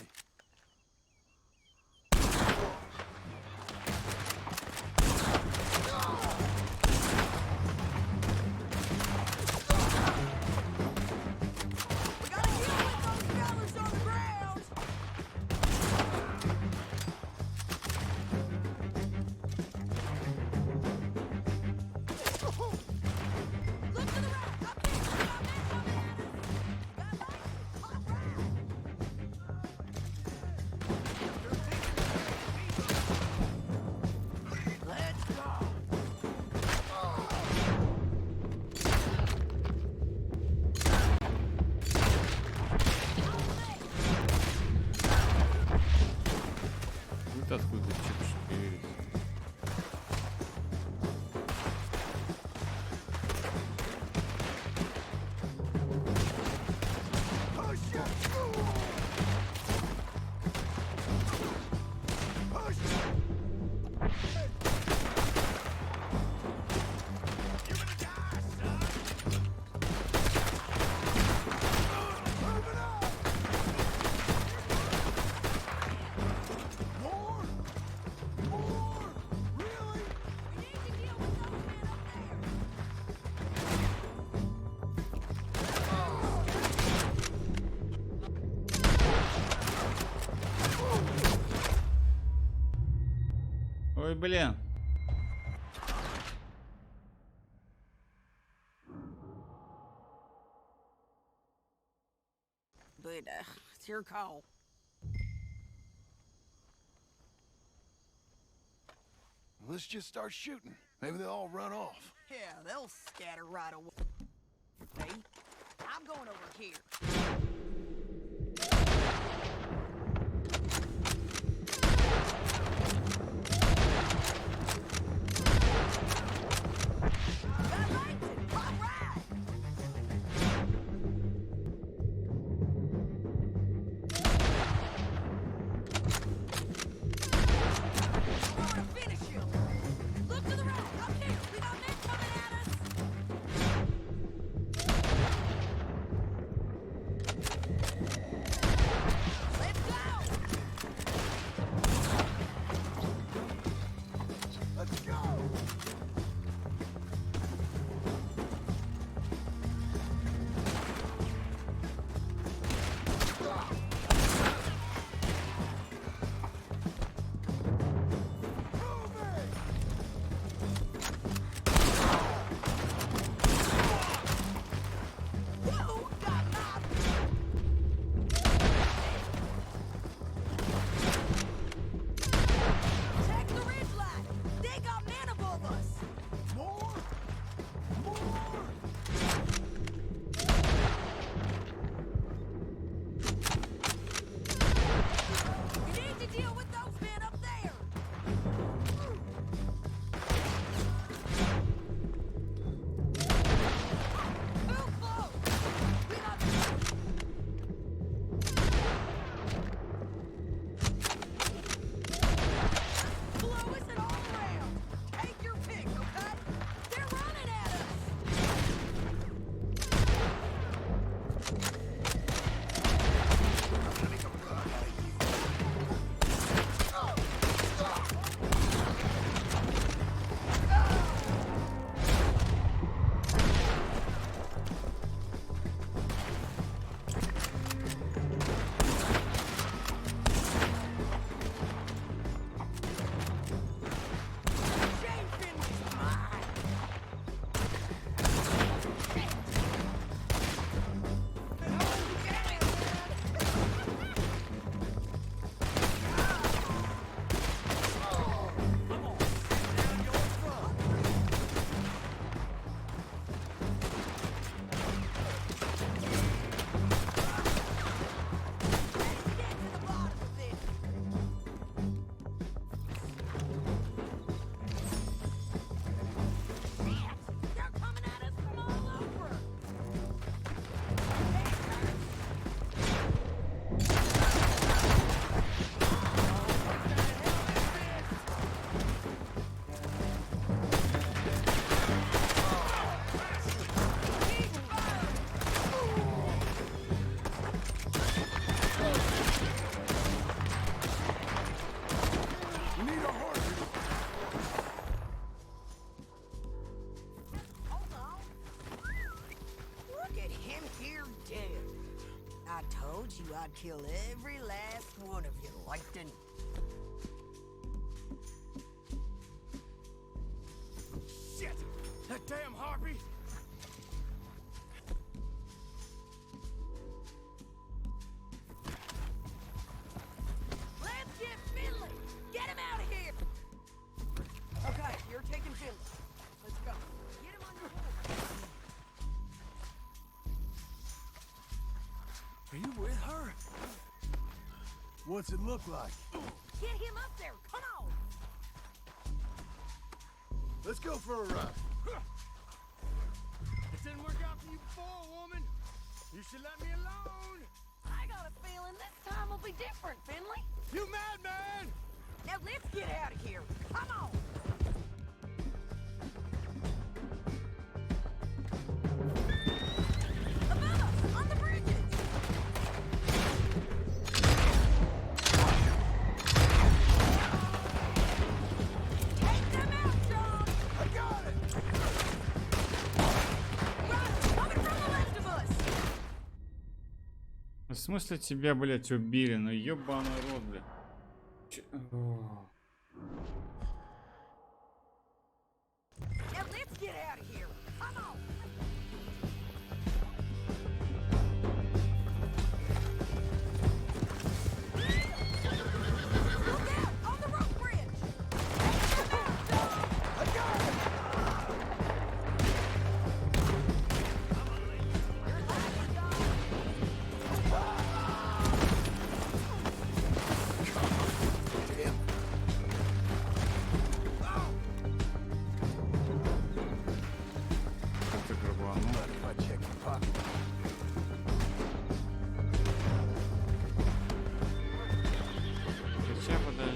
We gotta deal with those fellas on the ground! Look to the right! Up there! We got men coming at us! That light! Hot round! Let's go! Вот откуда чипсы появились. Ой, блин. But it's your call. Let's just start shooting. Maybe they'll all run off. Yeah, they'll scatter right away. Hey, I'm going over here. Got Langton! Hot ride! We're gonna finish you! Look to the right! Up here! We got men coming at us! kill every last one of you, Langton. Shit! That damn harpy! Let's get Finley! Get him out of here! Okay, you're taking Finley. Let's go. Get him on your horse. Are you with her? What's it look like? Get him up there! Come on! Let's go for a ride. It didn't work out for you before, woman. You should let me alone. I got a feeling this time will be different, Finley. You madman! Now let's get out of here. Come on! Above us, on the bridges! Take them out, John! I got it! Right, coming from the left of us! В смысле тебя, блядь, убили? Ну ёбаный рот, блядь. Now let's get out of here. Come on! Look out! On the rope bridge! Take them out, John! I got it! You're lagging, John! Damn. Как ты грабанул? If I check your pocket. Сейчас подожди.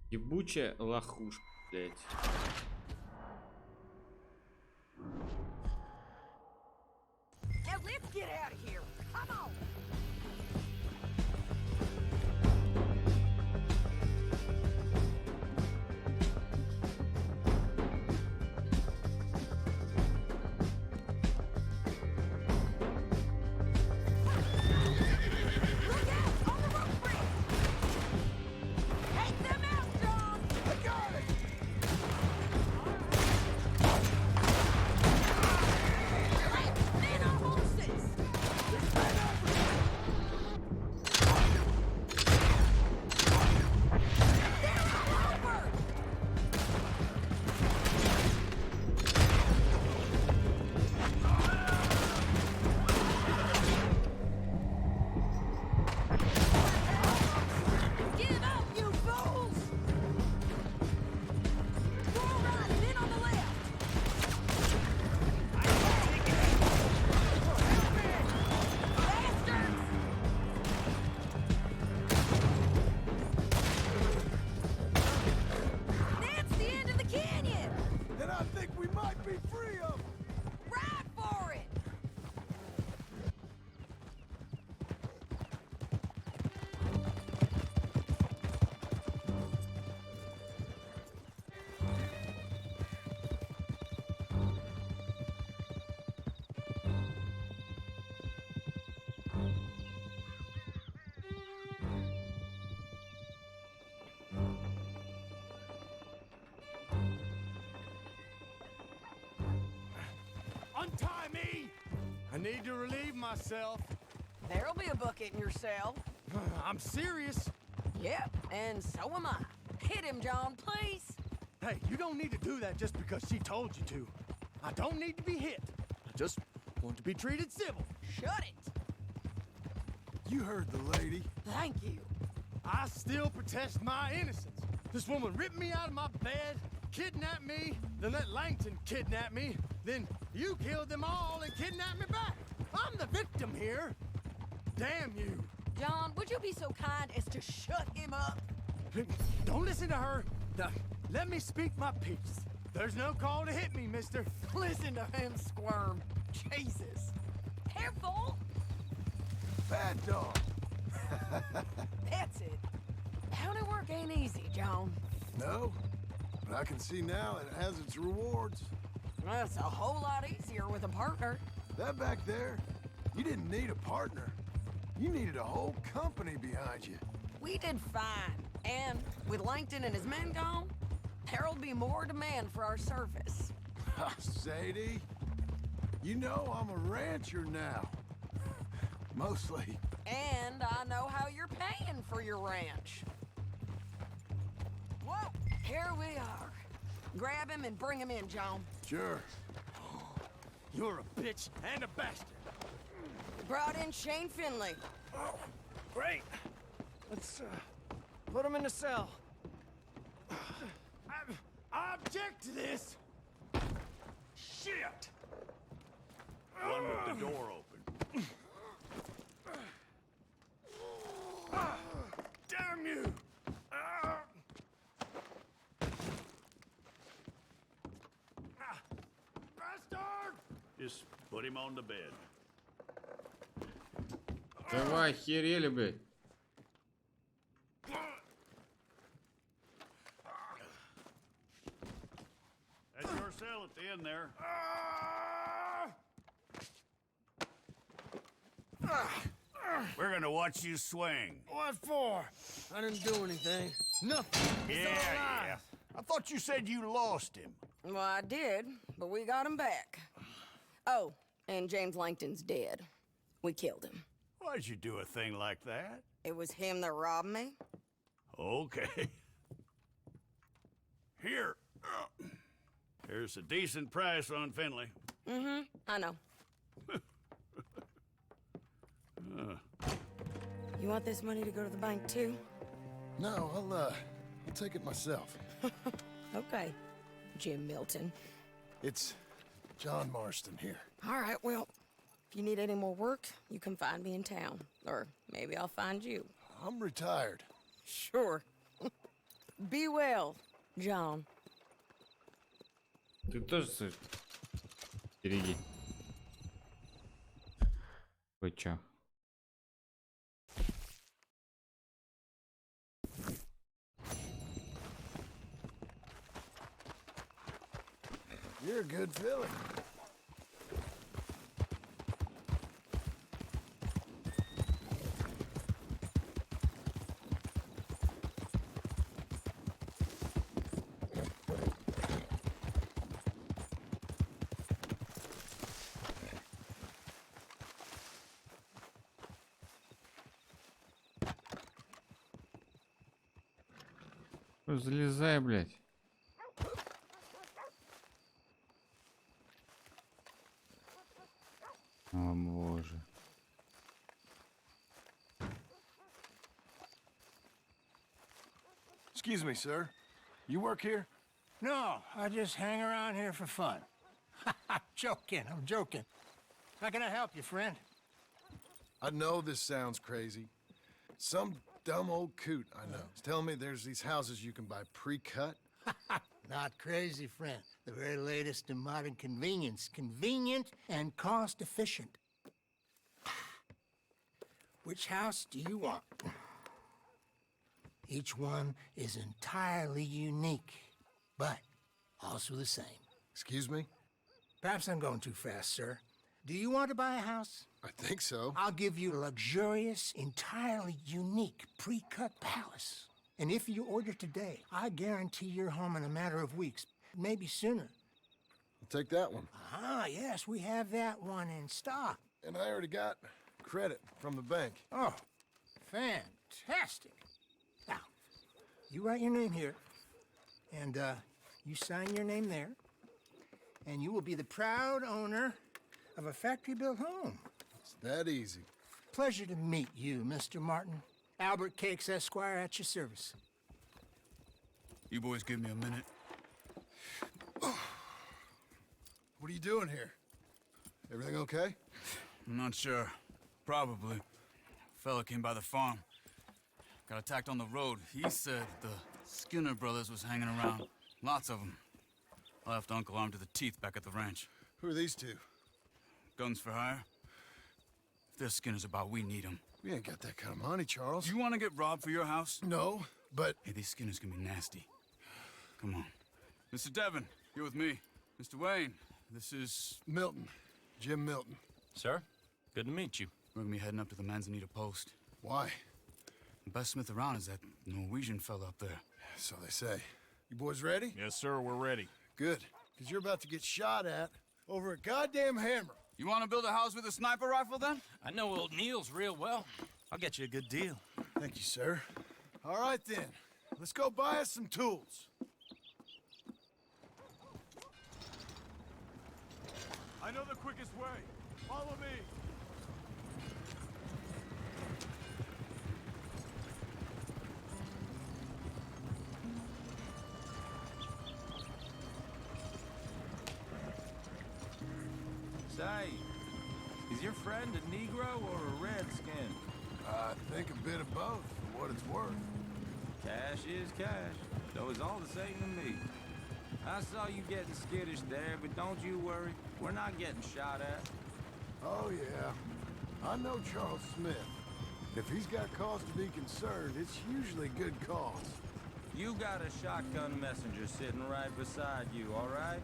Ебучая лохушка, блядь. Now let's get out of here. Come on! Look out! On the rope bridge! Take them out, John! I got it! Let's men on horses! There's men everywhere! They're all over! Give up, you fools! Go right, men on the left! Bastards! That's the end of the canyon! Then I think we might be free of them. Ride for it! Untie me! I need to relieve myself. There'll be a bucket in your cell. I'm serious. Yep, and so am I. Hit him, John, please. Hey, you don't need to do that just because she told you to. I don't need to be hit. I just want to be treated civil. Shut it. You heard the lady. Thank you. I still protest my innocence. This woman ripped me out of my bed, kidnapped me, then let Langton kidnap me, then you killed them all and kidnapped me back. I'm the victim here. Damn you. John, would you be so kind as to shut him up? Don't listen to her. Now, let me speak my piece. There's no call to hit me, mister. Listen to him squirm. Jesus. Careful! Bad dog. That's it. County work ain't easy, John. No, but I can see now it has its rewards. That's a whole lot easier with a partner. That back there, you didn't need a partner. You needed a whole company behind you. We did fine. And with Langton and his men gone, there'll be more demand for our service. Sadie, you know I'm a rancher now. Mostly. And I know how you're paying for your ranch. Whoa, here we are. Grab him and bring him in, John. Sure. You're a bitch and a bastard. Brought in Shane Finley. Oh, great. Let's, put him in the cell. I object to this. Shit! One with the door open. Damn you! Bastard! Just put him on the bed. Давай, охерели, блядь. That's your cell at the end there. We're gonna watch you swing. What for? I didn't do anything. Nothing. It's all lies. I thought you said you lost him. Well, I did, but we got him back. Oh, and James Langton's dead. We killed him. Why'd you do a thing like that? It was him that robbed me. Okay. Here. Here's a decent price on Finley. Mm-hmm, I know. You want this money to go to the bank, too? No, I'll take it myself. Okay, Jim Milton. It's John Marston here. All right, well, if you need any more work, you can find me in town. Or maybe I'll find you. I'm retired. Sure. Be well, John. Ты тоже слышишь? Береги. Вы чё? You're a good filly. Залезай, блядь. О, боже. Excuse me, sir. You work here? No, I just hang around here for fun. I'm joking. How can I help you, friend? I know this sounds crazy. Some dumb old coot I know is telling me there's these houses you can buy pre-cut. Not crazy, friend. The very latest in modern convenience. Convenient and cost-efficient. Which house do you want? Each one is entirely unique, but also the same. Excuse me? Perhaps I'm going too fast, sir. Do you want to buy a house? I think so. I'll give you a luxurious, entirely unique pre-cut palace. And if you order today, I guarantee you're home in a matter of weeks, maybe sooner. I'll take that one. Ah, yes, we have that one in stock. And I already got credit from the bank. Oh, fantastic. Now, you write your name here, and you sign your name there, and you will be the proud owner of a factory-built home. It's that easy. Pleasure to meet you, Mr. Martin. Albert Cakes, Esquire, at your service. You boys give me a minute. What are you doing here? Everything okay? I'm not sure. Probably. Fella came by the farm. Got attacked on the road. He said the Skinner brothers was hanging around. Lots of them. I left Uncle armed to the teeth back at the ranch. Who are these two? Guns for hire? If their skin is about, we need them. We ain't got that kind of money, Charles. You want to get robbed for your house? No, but... Hey, these skinners can be nasty. Come on. Mr. Devon, you're with me. Mr. Wayne, this is... Milton. Jim Milton. Sir, good to meet you. We're gonna be heading up to the Manzanita post. Why? The best smith around is that Norwegian fella up there. So they say. You boys ready? Yes, sir, we're ready. Good, because you're about to get shot at over a goddamn hammer. You want to build a house with a sniper rifle, then? I know old Neil's real well. I'll get you a good deal. Thank you, sir. All right, then. Let's go buy us some tools. I know the quickest way. Follow me. Say, is your friend a Negro or a Redskin? I think a bit of both, for what it's worth. Cash is cash, so it's all the same to me. I saw you getting skittish there, but don't you worry. We're not getting shot at. Oh, yeah. I know Charles Smith. If he's got cause to be concerned, it's usually good cause. You got a shotgun messenger sitting right beside you, all right?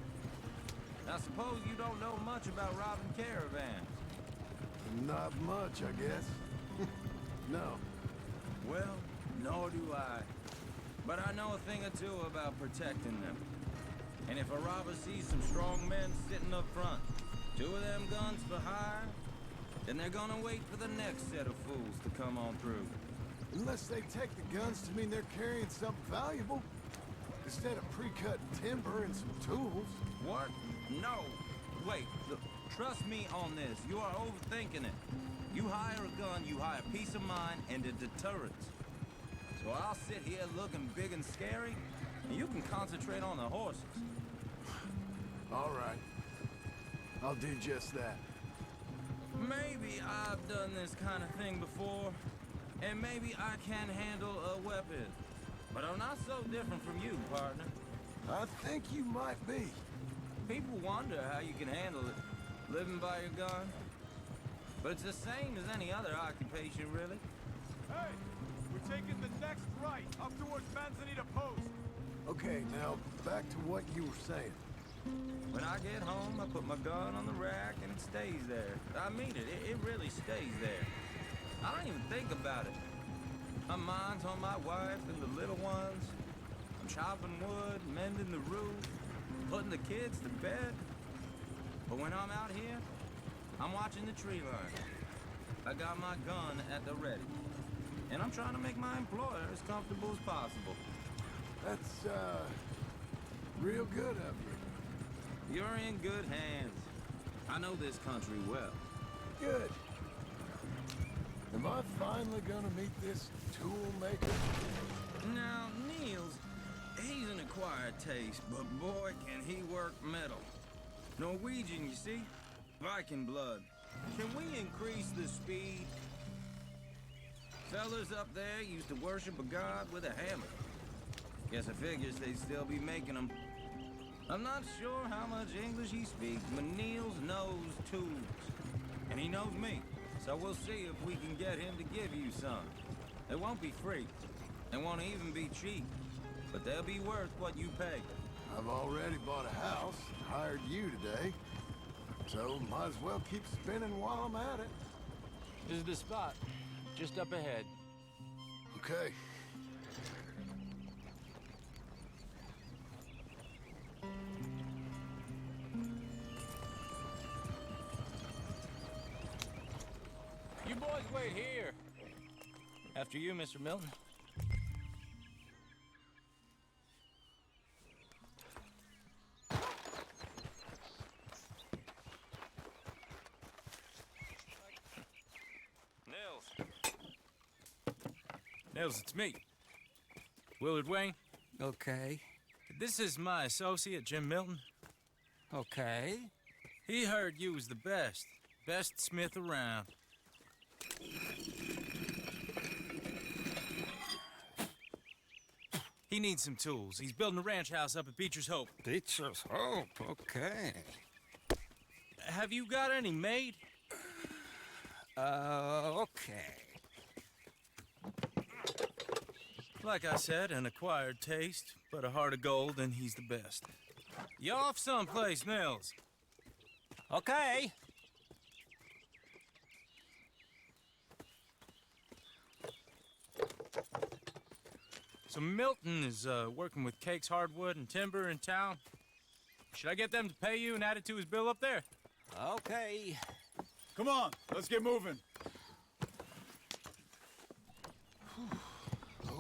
I suppose you don't know much about robbing caravans. Not much, I guess. No. Well, nor do I. But I know a thing or two about protecting them. And if a robber sees some strong men sitting up front, 2 of them guns for hire, then they're gonna wait for the next set of fools to come on through. Unless they take the guns to mean they're carrying something valuable. Instead of pre-cut timber and some tools. What? No. Wait, look, trust me on this. You are overthinking it. You hire a gun, you hire peace of mind and a deterrence. So I'll sit here looking big and scary, and you can concentrate on the horses. All right. I'll do just that. Maybe I've done this kind of thing before, and maybe I can handle a weapon. But I'm not so different from you, partner. I think you might be. People wonder how you can handle it, living by your gun. But it's the same as any other occupation, really. Hey, we're taking the next right, up towards Manzanita Post. Okay, now back to what you were saying. When I get home, I put my gun on the rack and it stays there. I mean it, it really stays there. I don't even think about it. My mind's on my wife and the little ones. I'm chopping wood, mending the roof, putting the kids to bed. But when I'm out here, I'm watching the tree line. I got my gun at the ready. And I'm trying to make my employer as comfortable as possible. That's, real good of you. You're in good hands. I know this country well. Good. Am I finally gonna meet this tool maker? Now, Niels, he's an acquired taste, but boy, can he work metal. Norwegian, you see? Viking blood. Can we increase the speed? Fellas up there used to worship a god with a hammer. Guess I figures they'd still be making them. I'm not sure how much English he speaks, but Niels knows tools. And he knows me, so we'll see if we can get him to give you some. They won't be free. They won't even be cheap. But they'll be worth what you pay. I've already bought a house and hired you today. So might as well keep spinning while I'm at it. This is the spot, just up ahead. Okay. You boys wait here. After you, Mr. Milton. Nils, it's me. Willard Wayne. Okay. This is my associate, Jim Milton. Okay. He heard you was the best smith around. He needs some tools. He's building a ranch house up at Beecher's Hope. Beecher's Hope, okay. Have you got any made? Okay. Like I said, an acquired taste, but a heart of gold, and he's the best. You off someplace, Mills? Okay. So Milton is working with Cake's Hardwood and Timber in town. Should I get them to pay you and add it to his bill up there? Okay. Come on, let's get moving.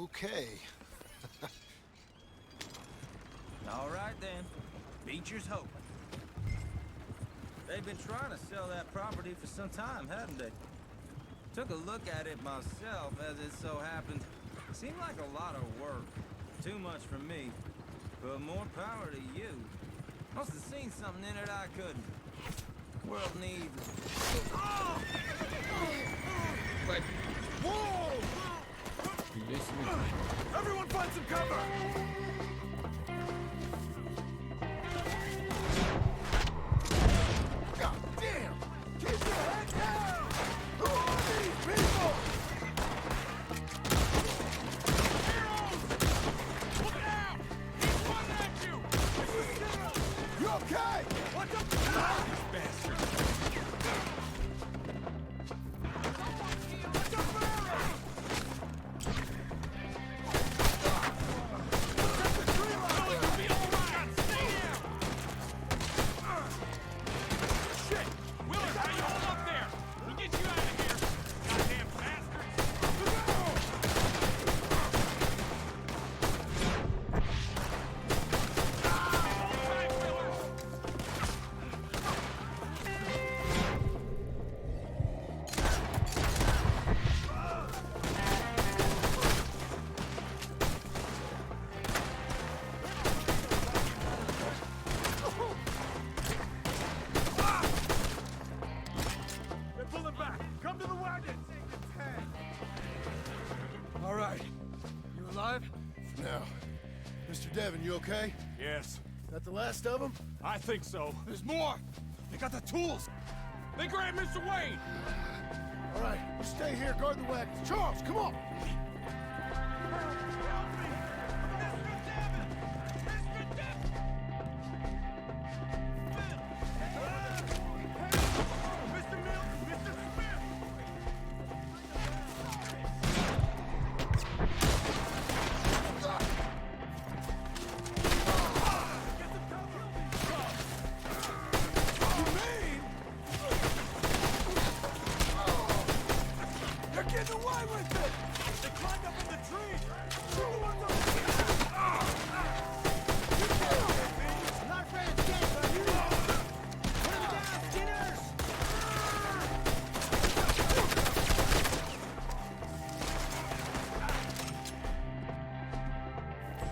Okay. All right, then. Beecher's Hope. They've been trying to sell that property for some time, haven't they? Took a look at it myself, as it so happened. Seemed like a lot of work. Too much for me. But more power to you. Must have seen something in it I couldn't. World needs... Oh! Wait. Whoa! Everyone find some cover! God damn! Keep your head down! Who are these people? Look out! He's running at you! You okay? What the... Bastard! All right. You alive? No. Mr. Devon, you okay? Yes. That the last of them? I think so. There's more! They got the tools! They grabbed Mr. Wayne! All right, you stay here, guard the wagons. Charles, come on! Get away with it! They climbed up in the tree! Shoot the ones up! Not afraid of death, are you? Put him down, Skinners!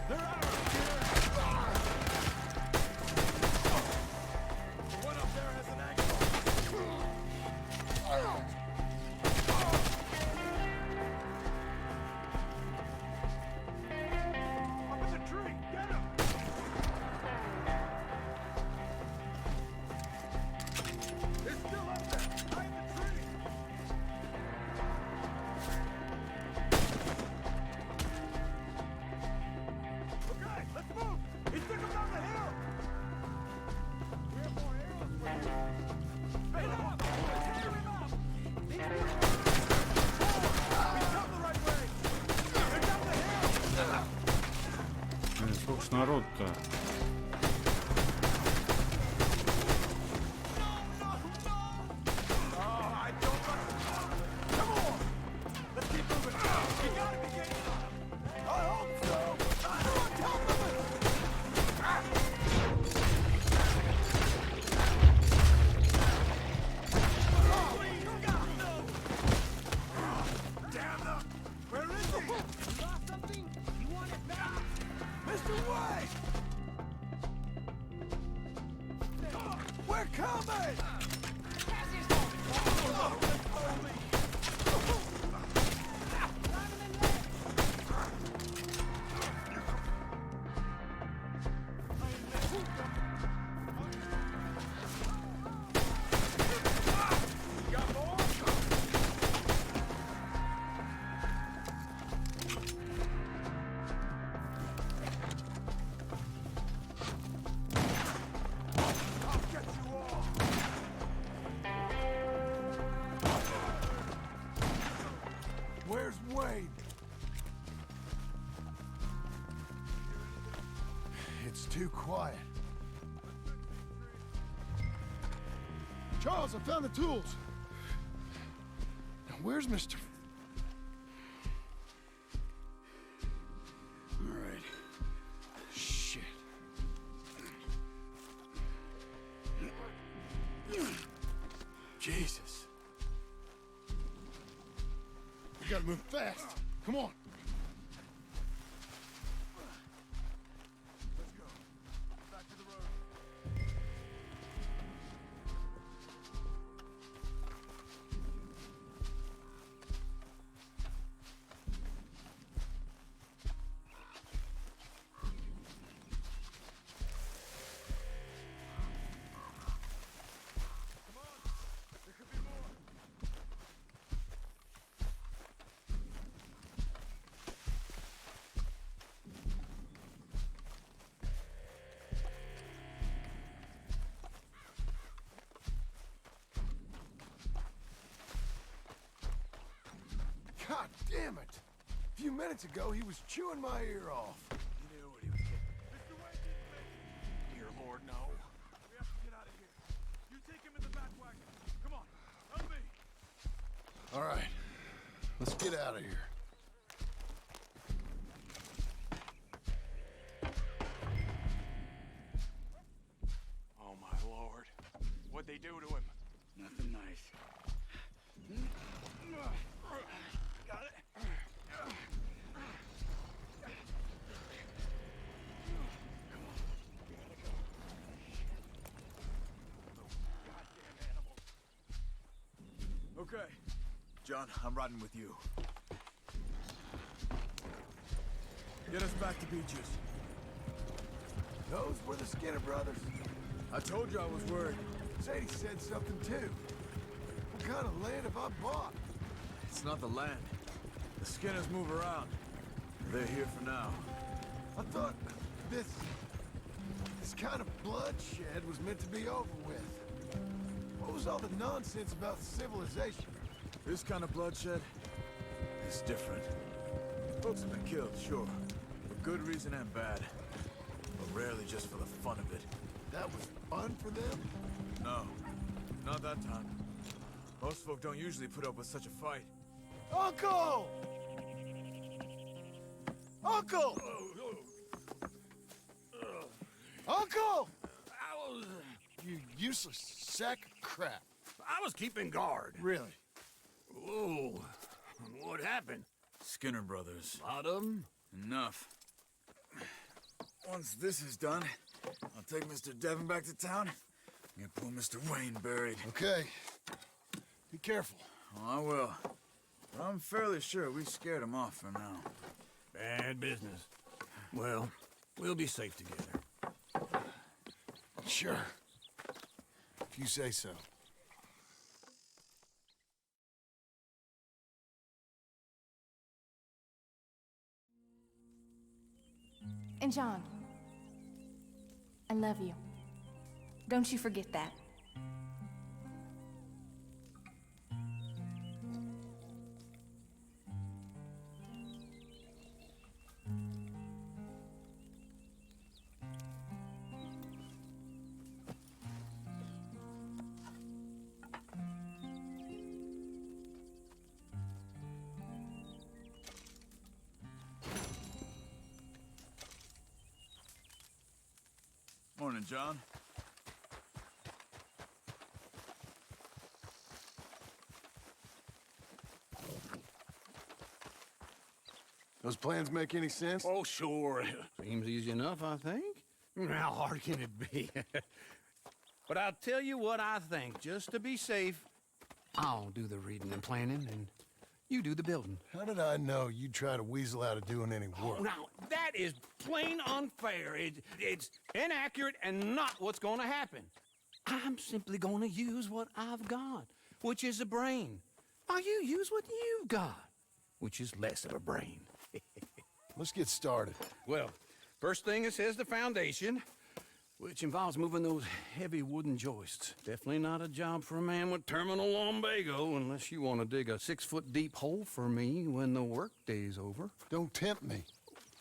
They're out of here! One up there has an axe. Сколько ж народ-то? We're coming! too quiet. Charles, I found the tools. Now, where's Mr. All right. Shit. Jesus. We gotta move fast. Come on. Let's go. Back to the road. God damn it! A few minutes ago, he was chewing my ear off. You knew what he was getting. Mr. Wayne didn't make it. Dear Lord, no. We have to get out of here. You take him in the back wagon. Come on, help me. All right, let's get out of here. Oh, my Lord. What'd they do to him? Nothing nice. Got it? Okay. John, I'm riding with you. Get us back to Beaches. Those were the Skinner brothers. I told you I was worried. Sadie said something too. What kind of land have I bought? It's not the land. The Skinners move around. They're here for now. I thought this kind of bloodshed was meant to be over with. What was all the nonsense about civilization? This kind of bloodshed is different. Folks have been killed, sure. For good reason and bad. But rarely just for the fun of it. That was fun for them? No, not that time. Most folk don't usually put up with such a fight. Uncle! Uncle! Uncle! You useless sack of crap. I was keeping guard. Really? Whoa. What happened? Skinner brothers. Lot of them? Enough. Once this is done, I'll take Mr. Devon back to town and get poor Mr. Wayne buried. Okay. Be careful. Oh, I will. But I'm fairly sure we scared him off for now. Bad business. Well, we'll be safe together. Sure. If you say so. And John, I love you. Don't you forget that. Morning, John. Those plans make any sense? Oh, sure. Seems easy enough, I think. How hard can it be? But I'll tell you what I think. Just to be safe, I'll do the reading and planning, and you do the building. How did I know you'd try to weasel out of doing any work? Oh, now, that is plain unfair. It's inaccurate and not what's going to happen. I'm simply going to use what I've got, which is a brain. While you use what you've got, which is less of a brain. Let's get started. Well, first thing it says the foundation, which involves moving those heavy wooden joists. Definitely not a job for a man with terminal lumbago unless you want to dig a 6-foot deep hole for me when the workday's over. Don't tempt me.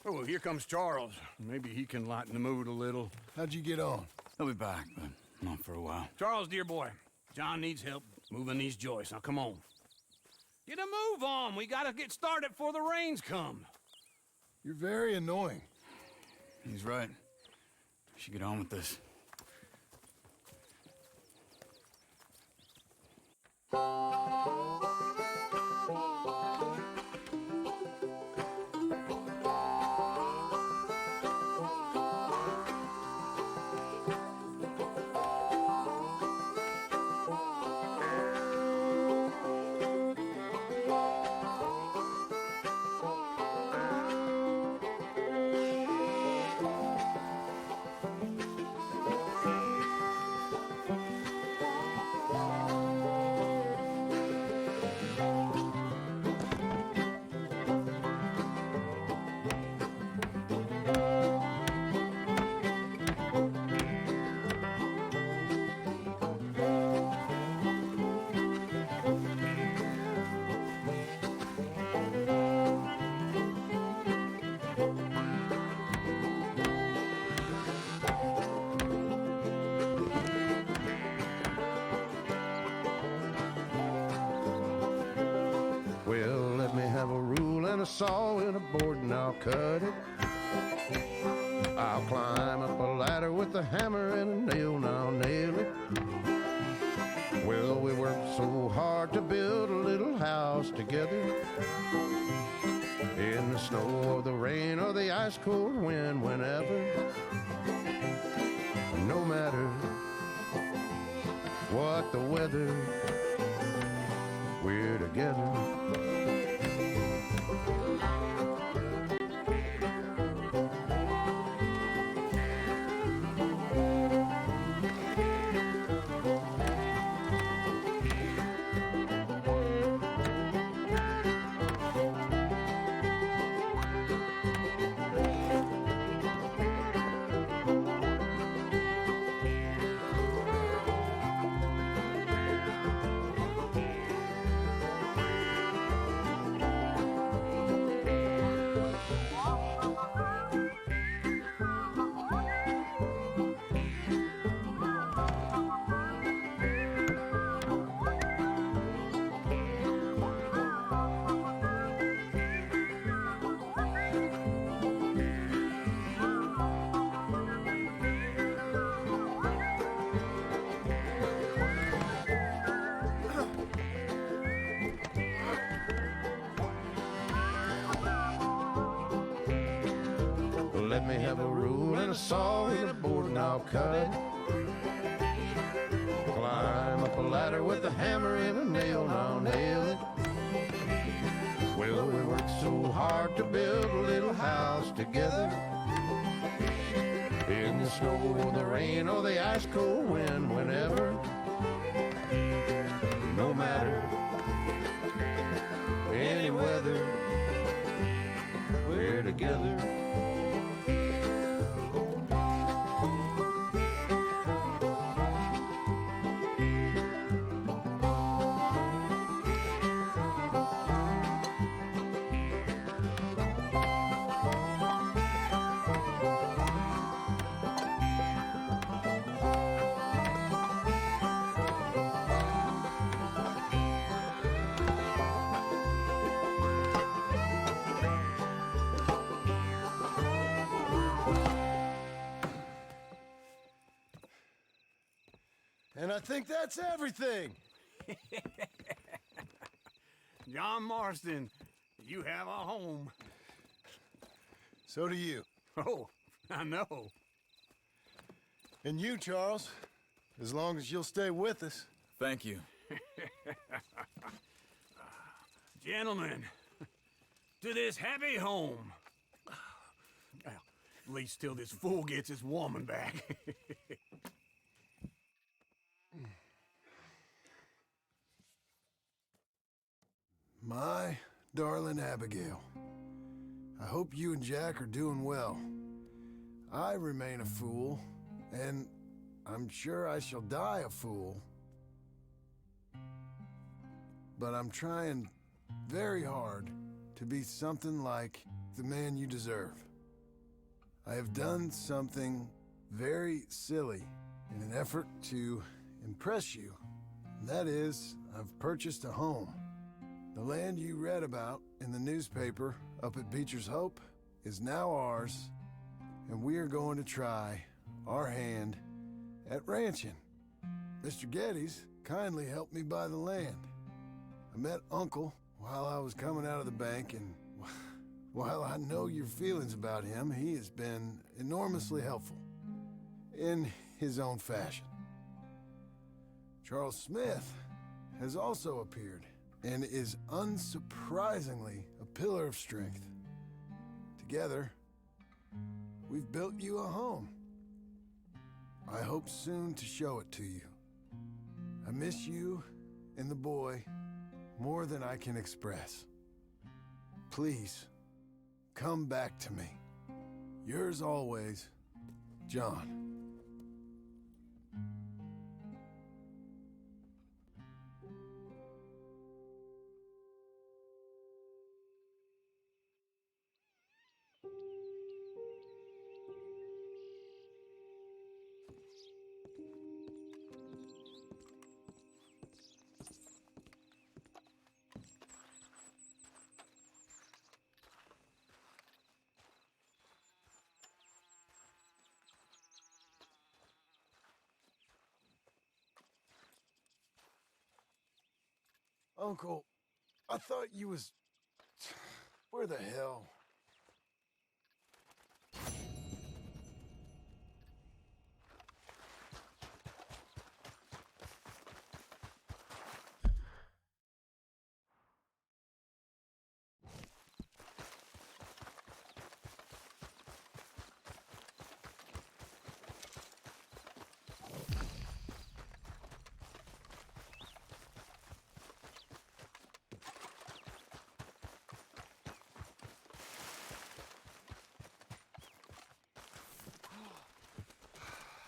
Oh, here comes Charles. Maybe he can lighten the mood a little. How'd you get on? He'll be back, but not for a while. Charles, dear boy, John needs help moving these joists. Now, come on. Get a move on. We gotta get started before the rains come. You're very annoying. He's right. We should get on with this. Well, let me have a rule and a saw and a board and I'll cut it. I'll climb up a ladder with a hammer and a nail and I'll nail it. Well, we worked so hard to build a little house together. In the snow or the rain or the ice cold wind, whenever. No matter what the weather, we're together. Let me have a rule and a saw and a board and I'll cut it. Climb up a ladder with a hammer and a nail and I'll nail it. Well, we worked so hard to build a little house together. In the snow or the rain or the ice cold wind, whenever. No matter any weather, we're together. And I think that's everything. John Marston, you have a home. So do you. Oh, I know. And you, Charles, as long as you'll stay with us. Thank you. Gentlemen, to this happy home. Well, at least till this fool gets his woman back. My darling Abigail, I hope you and Jack are doing well. I remain a fool, and I'm sure I shall die a fool. But I'm trying very hard to be something like the man you deserve. I have done something very silly in an effort to impress you. That is, I've purchased a home. The land you read about in the newspaper up at Beecher's Hope is now ours, and we are going to try our hand at ranching. Mr. Geddes kindly helped me buy the land. I met Uncle while I was coming out of the bank, and while I know your feelings about him, he has been enormously helpful in his own fashion. Charles Smith has also appeared and is unsurprisingly a pillar of strength. Together, we've built you a home. I hope soon to show it to you. I miss you and the boy more than I can express. Please, come back to me. Yours always, John. Uncle, I thought you was... Where the hell?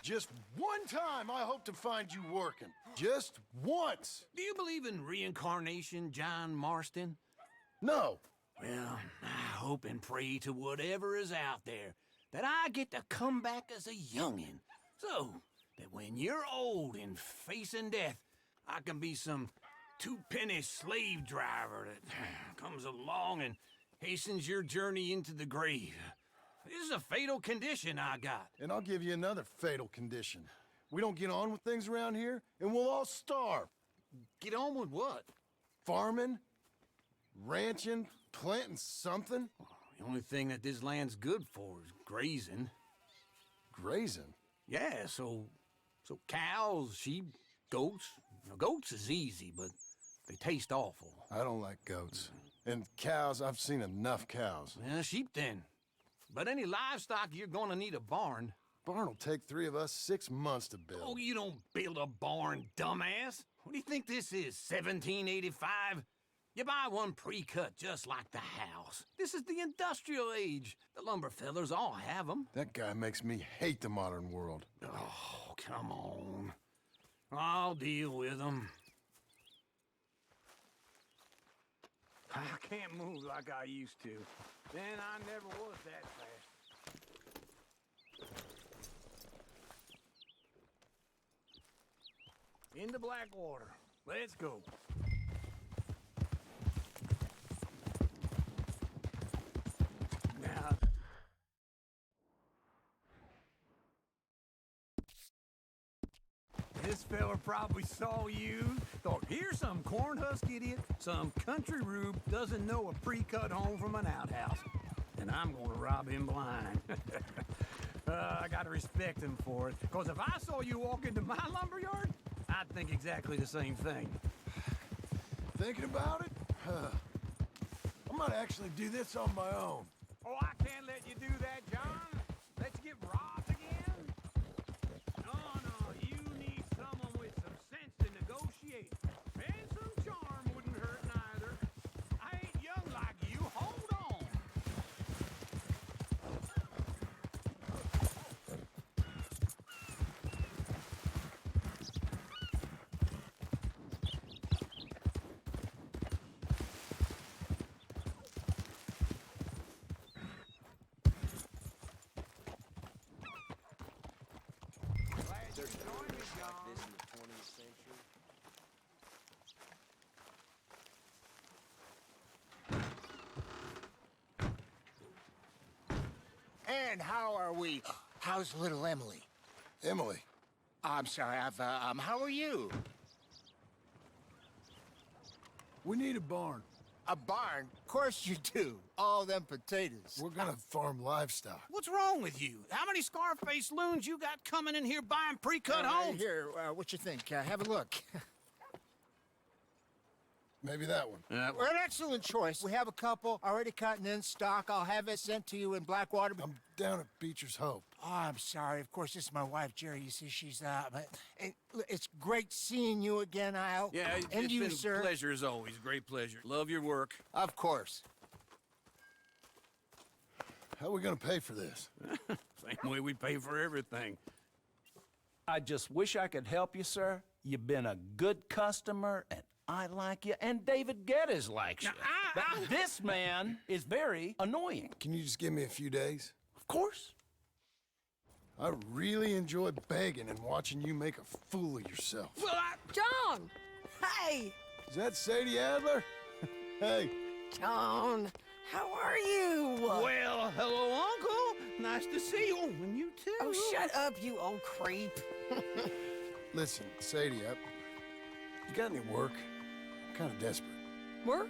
Just one time I hope to find you working. Just once. Do you believe in reincarnation, John Marston? No. Well, I hope and pray to whatever is out there that I get to come back as a youngin', so that when you're old and facing death, I can be some two-penny slave driver that comes along and hastens your journey into the grave. This is a fatal condition I got. And I'll give you another fatal condition. We don't get on with things around here, and we'll all starve. Get on with what? Farming, ranching, planting something. The only thing that this land's good for is grazing. Grazing? Yeah, so cows, sheep, goats. Now, goats is easy, but they taste awful. I don't like goats. And cows, I've seen enough cows. Yeah, sheep then. But any livestock, you're gonna need a barn. Barn will take 3 of us 6 months to build. Oh, you don't build a barn, dumbass. What do you think this is, 1785? You buy one pre-cut just like the house. This is the industrial age. The lumber fellers all have them. That guy makes me hate the modern world. Oh, come on. I'll deal with them. I can't move like I used to. Then I never was that fast. Into Blackwater. Let's go. Now... This fella probably saw you, thought, here's some cornhusk idiot, some country rube doesn't know a pre-cut home from an outhouse. And I'm gonna rob him blind. I gotta respect him for it, because if I saw you walk into my lumberyard, I'd think exactly the same thing. Thinking about it? I might actually do this on my own. Oh, I can't let you do that, John. Let's get robbed again? No, you need someone with some sense to negotiate. And some charm wouldn't hurt neither. I ain't young like you. Hold on. And how are we? How's little Emily? Emily. I'm sorry, how are you? We need a barn. A barn? Of course you do. All them potatoes. We're gonna farm livestock. What's wrong with you? How many Scarface loons you got coming in here buying pre-cut homes? Here, what you think? Have a look. Maybe that one. Well, an excellent choice. We have a couple already cut and in stock. I'll have it sent to you in Blackwater. I'm down at Beecher's Hope. Oh, I'm sorry. Of course, this is my wife, Jerry. You see, she's but it's great seeing you again, Al. Yeah, and it's you, been sir. a pleasure as always. Great pleasure. Love your work. Of course. How are we gonna pay for this? Same way we pay for everything. I just wish I could help you, sir. You've been a good customer, and I like you, and David Geddes likes you. But this man is very annoying. Can you just give me a few days? Of course. I really enjoy begging and watching you make a fool of yourself. Well, John! Hey! Is that Sadie Adler? Hey. John, how are you? Well, hello, Uncle. Nice to see you. And you too. Oh, shut up, you old creep. Listen, Sadie, you got any work? I'm kind of desperate. Work?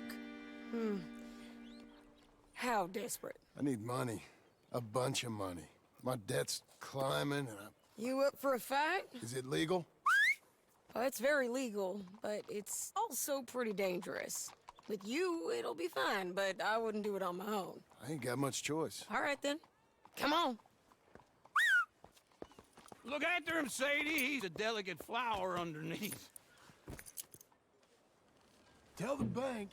How desperate? I need money. A bunch of money. My debt's climbing and You up for a fight? Is it legal? Well, it's very legal, but it's also pretty dangerous. With you, it'll be fine, but I wouldn't do it on my own. I ain't got much choice. All right, then. Come on. Look after him, Sadie. He's a delicate flower underneath. Tell the bank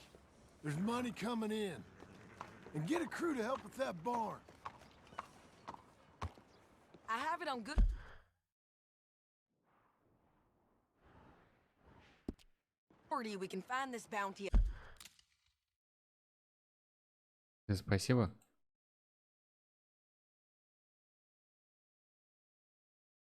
there's money coming in. And get a crew to help with that barn. I have it on good... We can find this bounty. Спасибо.